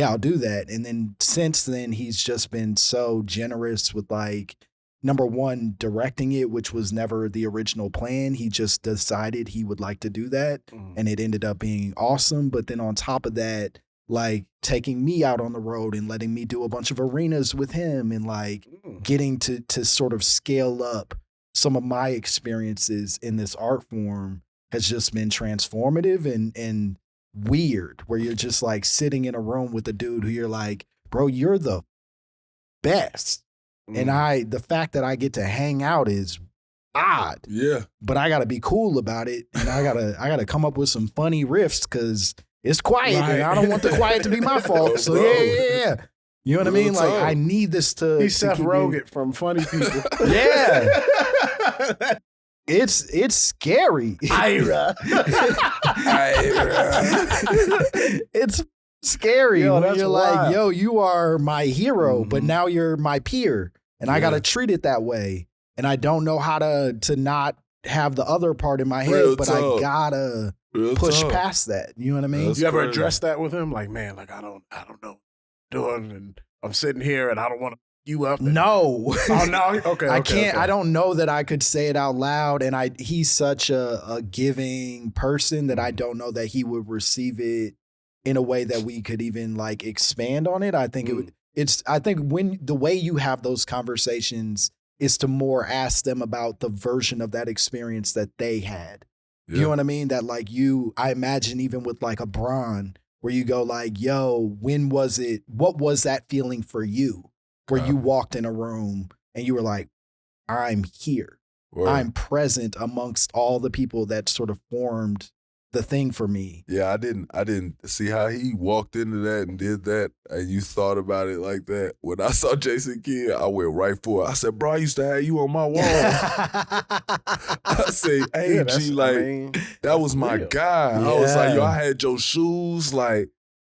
I'll do that. And then since then, he's just been so generous with, like, number one, directing it, which was never the original plan. He just decided he would like to do that. And it ended up being awesome. But then on top of that, like, taking me out on the road and letting me do a bunch of arenas with him and like getting to sort of scale up some of my experiences in this art form has just been transformative and weird, where you're just like sitting in a room with a dude who you're like, bro, you're the best. And the fact that I get to hang out is odd. Yeah. But I gotta be cool about it. And I gotta come up with some funny riffs because it's quiet and I don't want the quiet to be my fault. So yeah. You know what I mean? Like I need this to. He's Seth Rogen from Funny People. Yeah. It's scary. Ira. It's scary when you're wild. like, yo, you are my hero, but now you're my peer. And I gotta treat it that way. And I don't know how to not have the other part in my head, but I gotta push past that. You know what I mean? You ever address that with him? Like, man, like I don't know what I'm doing, and I'm sitting here and I don't want to you up. No. Oh no. Okay. I can't. I don't know that I could say it out loud. And he's such a giving person that I don't know that he would receive it in a way that we could even like expand on it. I think I think when the way you have those conversations is to more ask them about the version of that experience that they had. Yeah. You know what I mean? That like I imagine even with like a Bron, where you go like, yo, what was that feeling for you? Where you walked in a room and you were like, I'm here. Word. I'm present amongst all the people that sort of formed the thing for me. Yeah, I didn't see how he walked into that and did that, and you thought about it like that. When I saw Jason Kidd, I went right for it. I said, bro, I used to have you on my wall. I said, hey, G, like, that was my guy. Yeah. I was like, yo, I had your shoes, like,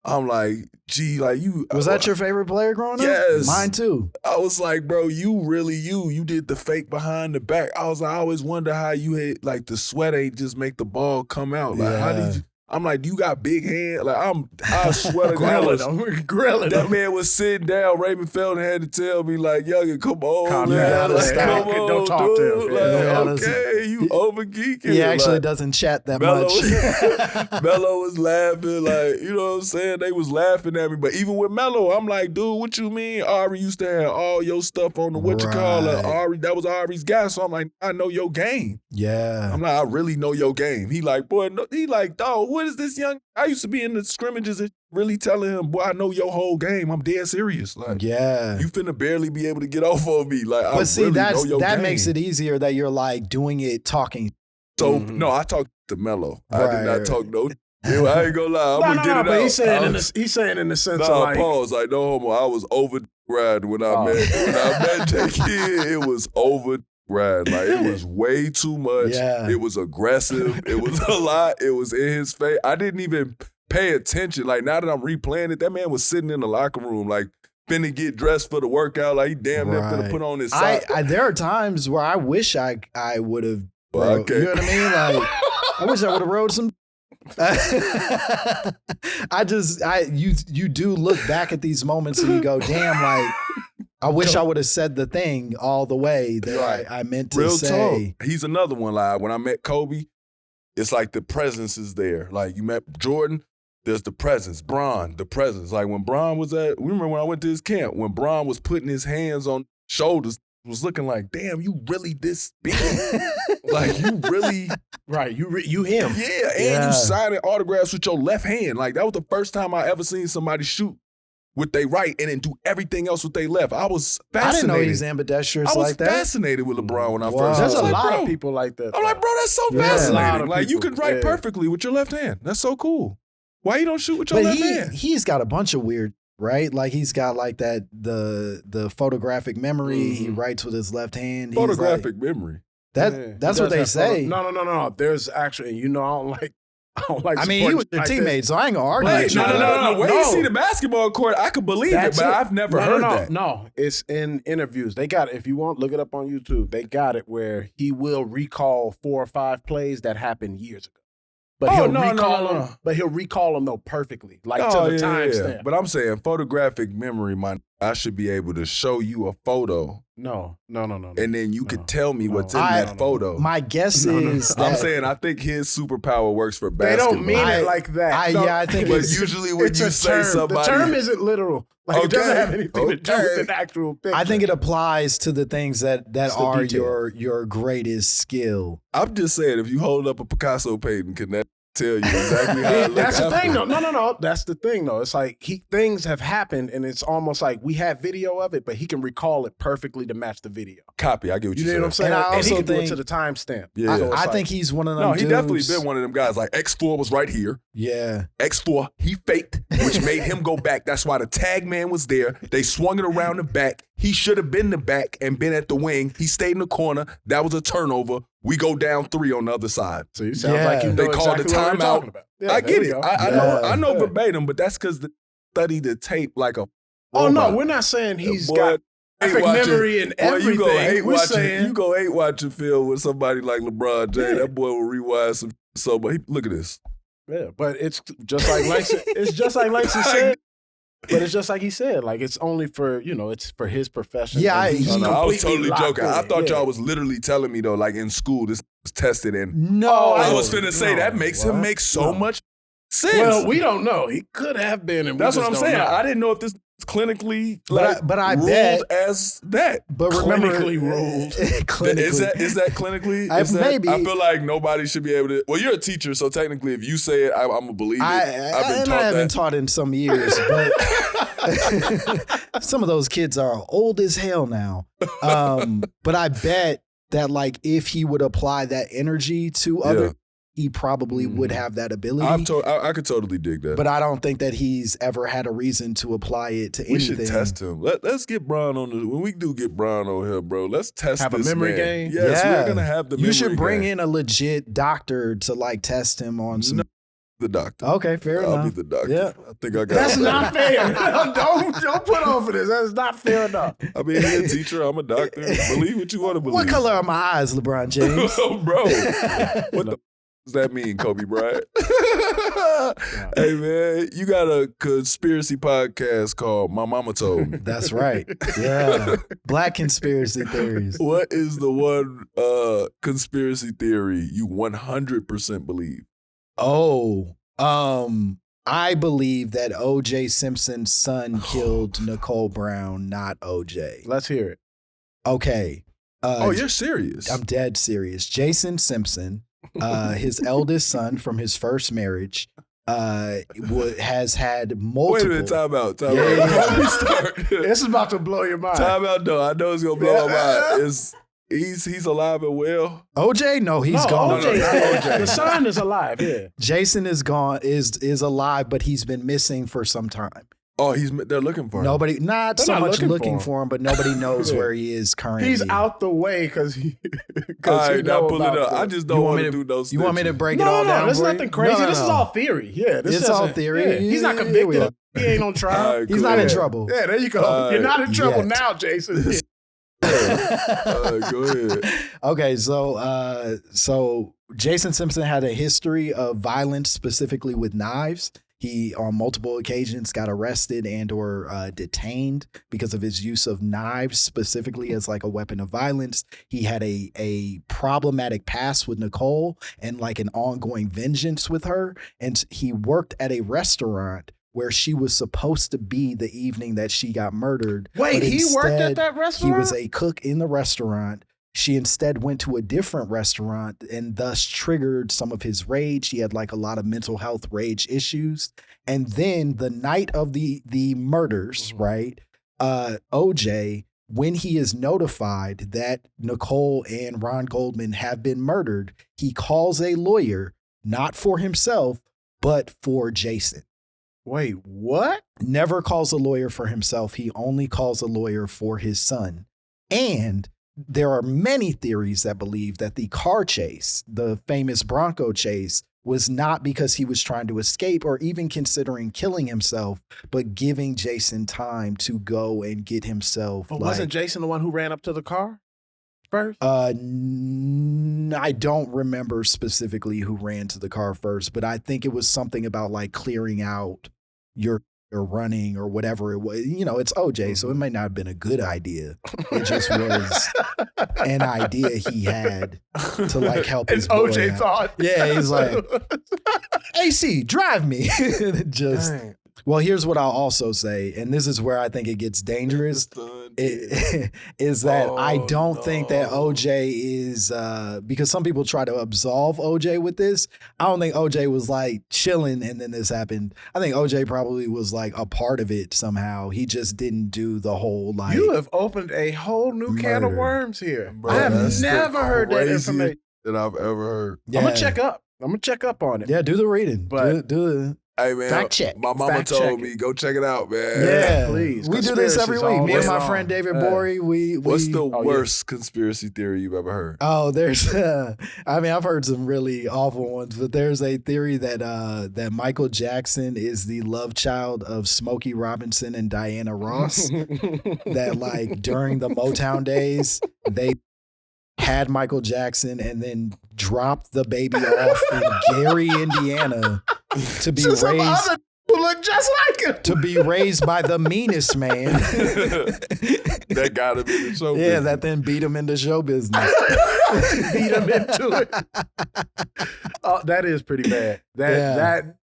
I'm like, gee, like you. Was that your favorite player growing up? Yes. Mine too. I was like, bro, you really you did the fake behind the back. I always wonder how you had, like, the sweat ain't just make the ball come out. Like, how did you? I'm like, you got big hands. Like, I swear to God. That man was sitting down. Raymond Felton had to tell me, like, youngin, come on, man. Like, come on, don't talk to him. Like, okay, you over geeking. He actually doesn't chat that much. Mello was laughing, like, you know what I'm saying? They was laughing at me. But even with Mello, I'm like, dude, what you mean? Ahrii used to have all your stuff on the Ahrii, that was Ahrii's guy. So I'm like, I know your game. Yeah. I'm like, I really know your game. He like, boy, no, he like, dog, what is this young? I used to be in the scrimmages and really telling him, boy, I know your whole game. I'm dead serious. Like, yeah, you finna barely be able to get off on me. Like, but see, that makes it easier that you're like doing it, talking. So no, I talked to Mello. I did not talk no. I ain't gonna lie. I'm gonna get it out. But he's saying in the sense of like, pause. Like, no homo. I was over riding when I met J-Kid. It was over. Like, it was way too much. Yeah. It was aggressive. It was a lot. It was in his face. I didn't even pay attention. Like, now that I'm replaying it, that man was sitting in the locker room, like, finna get dressed for the workout. Like, he damn near finna put on his sock. There are times where I wish I would have. You know what I mean? Like, I wish I would have rode some. You do look back at these moments and you go, damn, like, I wish I would have said the thing all the way that I meant to say. Talk. He's another one. Like, when I met Kobe, it's like the presence is there. Like, you met Jordan, there's the presence. Bron, the presence. Like, when Bron was remember when I went to his camp, when Bron was putting his hands on shoulders, was looking like, damn, you really this big. Like, you really. Right, you him. Yeah, and you signing autographs with your left hand. Like, that was the first time I ever seen somebody shoot with their right and then do everything else with their left. I was fascinated. I didn't know he's ambidextrous like that. I was fascinated with LeBron when I first There's saw him. There's a lot of people like that. I'm like, bro, that's so fascinating. Like, you can write perfectly with your left hand. That's so cool. Why you don't shoot with your left hand? He's got a bunch of weird, right? Like, he's got like that, the photographic memory. Mm-hmm. He writes with his left hand. Photographic memory. That's what they say. No. There's actually, I don't like. I mean, he was their teammate, so I ain't gonna argue. No. When you see the basketball court, I could believe it, but I've never heard that. No, it's in interviews. They got it. If you want, look it up on YouTube. They got it where he will recall 4 or 5 plays that happened years ago. But he'll recall them though perfectly, like to the timestamp. But I'm saying photographic memory, I should be able to show you a photo. No. And then you could tell me what's in that photo. My guess is that I'm saying I think his superpower works for basketball. They don't mean it like that. I think but usually when you say somebody, the term isn't literal. Like, it doesn't have anything to do with an actual picture. I think it applies to the things that are your greatest skill. I'm just saying, if you hold up a Picasso painting, can that tell you exactly how it That's the after. thing, though. No. That's the thing, though. It's like things have happened, and it's almost like we have video of it, but he can recall it perfectly to match the video. Copy. I get what You you're know what I'm saying? And I And he also can do it think- to the timestamp. Yeah. So it's I like- think he's one of them No, he dudes. definitely been one of them guys. Like X4 was right here. Yeah. X4, he faked, which made him go back. That's why the tag man was there. They swung it around the back. He should have been the back and been at the wing. He stayed in the corner. That was a turnover. We go down 3 on the other side. So you sound like you know They called exactly the what we're timeout. talking about. Yeah, I there get we it. go. I know Yeah. verbatim, but that's because they study the tape like a Oh, no, robot. we're not saying he's Boy, got hate perfect watching- memory and boy, you everything. go hate We're watching. saying You go hate watching film with somebody like LeBron James. Yeah. That boy will rewind some. So, but look at this. Yeah, but it's just like Langston. It's just like Langston said. But it's just like he said. Like it's only for it's for his profession. Yeah, and he's I was completely totally locked joking. in I it. thought Yeah. y'all was literally telling me though, like in school, this was tested, and No. I was finna say no. that makes him What? make so No. much sense. Well, we don't know. He could have been, and That's we what I'm just don't saying. know. I didn't know if this was clinically But I ruled bet- as that. But remember, Clinically ruled. clinically. Is that clinically? I- Is that- maybe. I feel like nobody should be able to. Well, you're a teacher, so technically, if you say it, I'm gonna believe it. I've been I taught haven't that. taught in some years, but some of those kids are old as hell now. But I bet that like if he would apply that energy to other, he probably would have that ability. I could totally dig that. But I don't think that he's ever had a reason to apply it to we anything. should test him. Let's get Brian on when we do get Brian on here, bro. Let's test Have a this memory man. game? Yes, Yeah. we're gonna have the. You should memory bring game. in a legit doctor to like test him on some. No, the doctor. Okay, fair I'll enough. be the doctor. Yeah. I think I got. That's it. not fair. don't put on for this. That's not fair enough. I mean, he's a teacher. I'm a doctor. Believe what you want to believe. What color are my eyes, LeBron James? Oh, bro. What the does that mean, Kobe Bryant? Hey, man, you got a conspiracy podcast called My Mama Told Me. That's right. Yeah. Black conspiracy theories. What is the one conspiracy theory you 100% believe? Oh, I believe that O.J. Simpson's son killed Nicole Brown, not O.J. Let's hear it. Okay. Oh, you're serious? I'm dead serious. Jason Simpson, his eldest son from his first marriage, has had multiple. Wait a minute, time out. Yeah. Before we start. This is about to blow your mind. Time out, though. I know it's going to blow my mind. He's alive and well? O.J.? No, he's gone. OJ, OJ. The son is alive. Yeah. Jason is gone, is alive, but he's been missing for some time. Oh, they're looking for him. Nobody, not They're so not much looking looking for for him, but nobody knows Yeah. where he is currently. He's out the way because he. All right, now pull it about up. the- I just You don't want want me to to- do those. You want me to break it No, all no, down? there's for you? nothing crazy. No, This is no. all theory. Yeah, this It's all doesn't- theory. yeah. He's not Yeah, convicted. well. He ain't on trial. All right, He's not in cool. trouble. Yeah, there you go. All You're not in right. trouble Yet. now, Jason. Go ahead. Okay, so Jason Simpson had a history of violence, specifically with knives. He, on multiple occasions, got arrested and or detained because of his use of knives, specifically as like a weapon of violence. He had a problematic past with Nicole and like an ongoing vengeance with her. And he worked at a restaurant where she was supposed to be the evening that she got murdered. Wait, but he worked at instead, that restaurant? He was a cook in the restaurant. She instead went to a different restaurant and thus triggered some of his rage. He had like a lot of mental health rage issues. And then the night of the murders, right? OJ, when he is notified that Nicole and Ron Goldman have been murdered, he calls a lawyer, not for himself, but for Jason. Wait, what? Never calls a lawyer for himself. He only calls a lawyer for his son. And there are many theories that believe that the car chase, the famous Bronco chase, was not because he was trying to escape or even considering killing himself, but giving Jason time to go and get himself. But wasn't Jason the one who ran up to the car first? I don't remember specifically who ran to the car first, but I think it was something about like clearing out your running or whatever it was. You know, it's OJ, so it might not have been a good idea. It just was an idea he had to like help his boy OJ out. thought. Yeah, he's like, AC, drive me. Just Dang. Well, here's what I'll also say, and this is where I think it gets dangerous, is that I don't think that OJ is, because some people try to absolve OJ with this. I don't think OJ was like chilling and then this happened. I think OJ probably was like a part of it somehow. He just didn't do the whole like. You have opened a whole new can of worms here. Bro, I have never heard that information that I've ever heard. Yeah. I'm gonna check up on it. Yeah, do the reading. But do the hey man, fact check. My mama told me go check it out, man. Yeah, please. We do this every week. Me and my friend David Borey. We what's the worst conspiracy theory you've ever heard? Oh, there's. I mean, I've heard some really awful ones, but there's a theory that that Michael Jackson is the love child of Smokey Robinson and Diana Ross. That like during the Motown days, they had Michael Jackson and then dropped the baby off in Gary, Indiana to be raised. Who look just like him. To be raised by the meanest man. That got him into show business. Yeah, that then beat him into show business. Beat him into it. Oh, that is pretty bad. That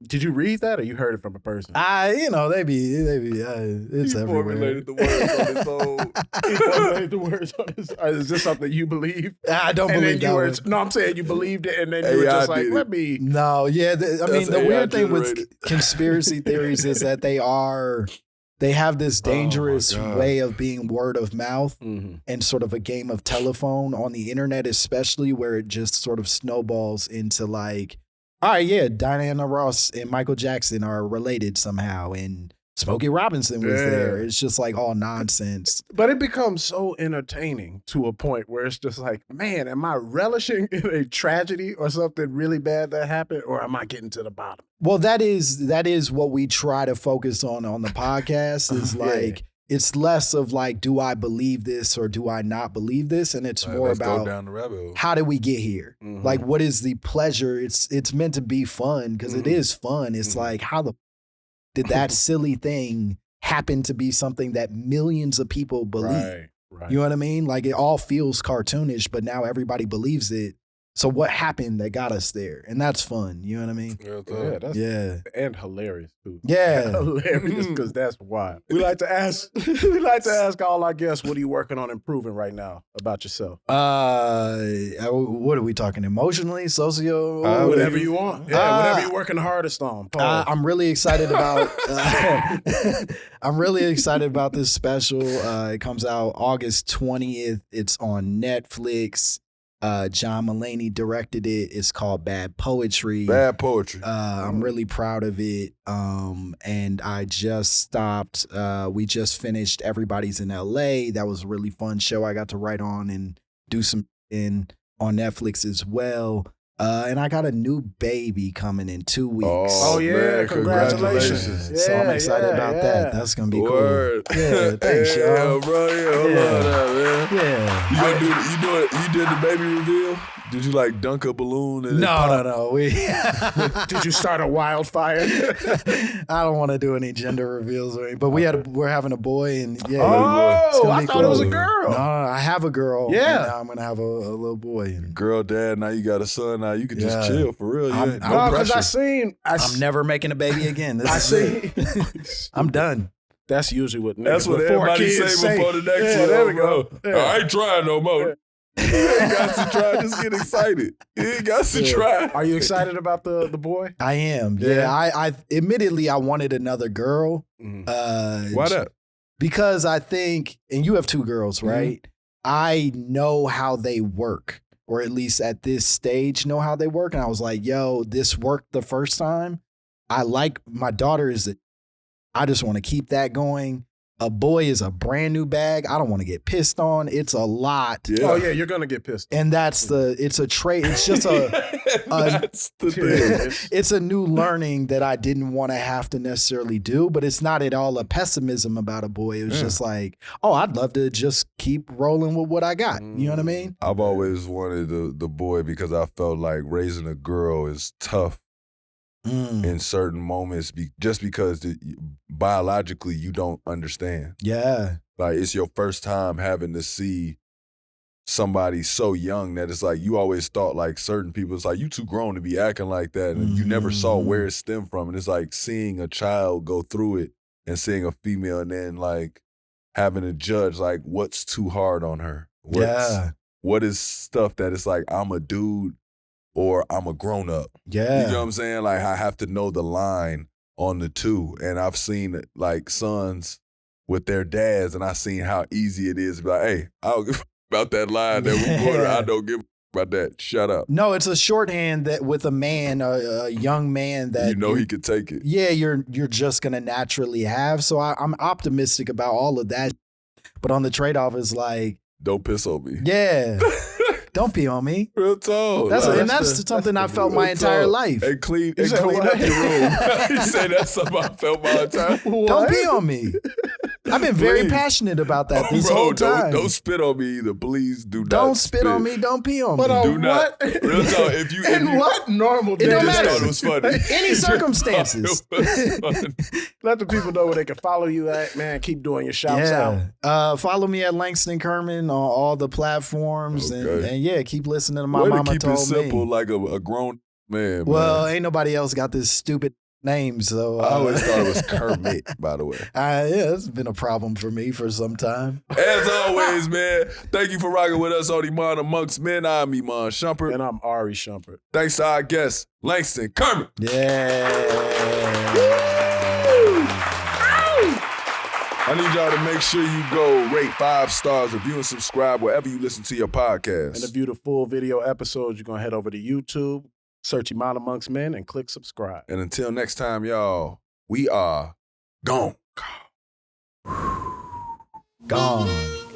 did you read that or you heard it from a person? They be it's everywhere. Formulated the words on his own. He formulated the words on his own. Is this something you believe? I don't believe that. No, I'm saying you believed it and then you were just like, let me. No, yeah. The weird thing with conspiracy theories is that they have this dangerous way of being word of mouth and sort of a game of telephone on the internet, especially where it just sort of snowballs into like, all right, yeah, Diana Ross and Michael Jackson are related somehow, and Smokey Robinson was there. It's just like all nonsense. But it becomes so entertaining to a point where it's just like, man, am I relishing in a tragedy or something really bad that happened, or am I getting to the bottom? Well, that is what we try to focus on the podcast is like, it's less of like, do I believe this or do I not believe this? And it's more about down the rabbit hole. How did we get here? Like, what is the pleasure? It's meant to be fun because it is fun. It's like, how did that silly thing happen to be something that millions of people believe? Right. You know what I mean? Like it all feels cartoonish, but now everybody believes it. So what happened that got us there? And that's fun. You know what I mean? And hilarious too. Yeah. Hilarious because that's why. We like to ask all our guests, what are you working on improving right now about yourself? What are we talking? Emotionally, socio? Whatever you want. Yeah, whatever you're working the hardest on. I'm really excited about this special. It comes out August 20th. It's on Netflix. John Mulaney directed it. It's called Bad Poetry. Bad Poetry. I'm really proud of it. And I just stopped. We just finished Everybody's in LA. That was a really fun show. I got to write on and do some on Netflix as well. And I got a new baby coming in 2 weeks. Oh yeah, man, congratulations. Yeah, so I'm excited about that. That's going to be cool. Yeah, thanks, y'all. Yeah, bro. Yeah, hold on that, man. Yeah. You did the baby reveal? Did you like dunk a balloon? And No. Did you start a wildfire? I don't want to do any gender reveals or anything, but we're having a boy and I thought it was a girl. No, I have a girl. Yeah. And now I'm gonna have a little boy. Girl, dad. Now you got a son. Now you can just chill for real. No, because I'm never making a baby again. I'm done. That's usually what. That's what everybody say before the next one. There we go. Yeah. I ain't trying no more. You ain't got to try. Just get excited. You ain't got to try. Are you excited about the boy? I am. Yeah. I admittedly I wanted another girl. Why that? Because I think, and you have two girls, right? I know how they work, or at least at this stage know how they work. And I was like, yo, this worked the first time. I like my daughter I just want to keep that going. A boy is a brand new bag. I don't want to get pissed on. It's a lot. Yeah. Oh yeah, you're gonna get pissed. And it's a trait. It's just that's the thing. It's a new learning that I didn't want to have to necessarily do, but it's not at all a pessimism about a boy. It was just like, oh, I'd love to just keep rolling with what I got. You know what I mean? I've always wanted the boy because I felt like raising a girl is tough. In certain moments, just because biologically you don't understand. Yeah. Like it's your first time having to see somebody so young that it's like you always thought like certain people, it's like you too grown to be acting like that, and you never saw where it stemmed from. And it's like seeing a child go through it and seeing a female and then like having to judge like what's too hard on her. What is stuff that it's like I'm a dude or I'm a grown up. Yeah. You know what I'm saying? Like I have to know the line on the two. And I've seen like sons with their dads, and I've seen how easy it is to be like, hey, I don't give about that line that we put. I don't give about that. Shut up. No, it's a shorthand that with a man, a young man that he could take it. Yeah, you're just gonna naturally have. So I'm optimistic about all of that. But on the trade-off, it's like, don't piss on me. Yeah. Don't pee on me. Real talk. That's something I felt my entire life. And clean up your room. You say that's something I felt my entire life. Don't pee on me. I've been very passionate about that this whole time. Don't spit on me either. Please do not. Don't spit on me. Don't pee on me. Do not. Real talk. If you what normal it don't matter. Thought it was funny. Any circumstances. Let the people know where they can follow you at, man. Keep doing your shouts out. Follow me at Langston Kerman on all the platforms. And yeah, keep listening to my mama keep told it simple me. like a grown man. Well, ain't nobody else got this stupid name, so I always thought it was Kermit, by the way. Yeah, it's been a problem for me for some time. As always, man, thank you for rocking with us on Iman Amongst Men. I'm Iman Shumpert. And I'm Ahrii Shumpert. Thanks to our guest, Langston Kerman. Yeah. I need y'all to make sure you go rate 5 stars, review and subscribe wherever you listen to your podcast. And to view the full video episodes, you're going to head over to YouTube, search Iman Amongst Men, and click subscribe. And until next time, y'all, we are gone. Gone.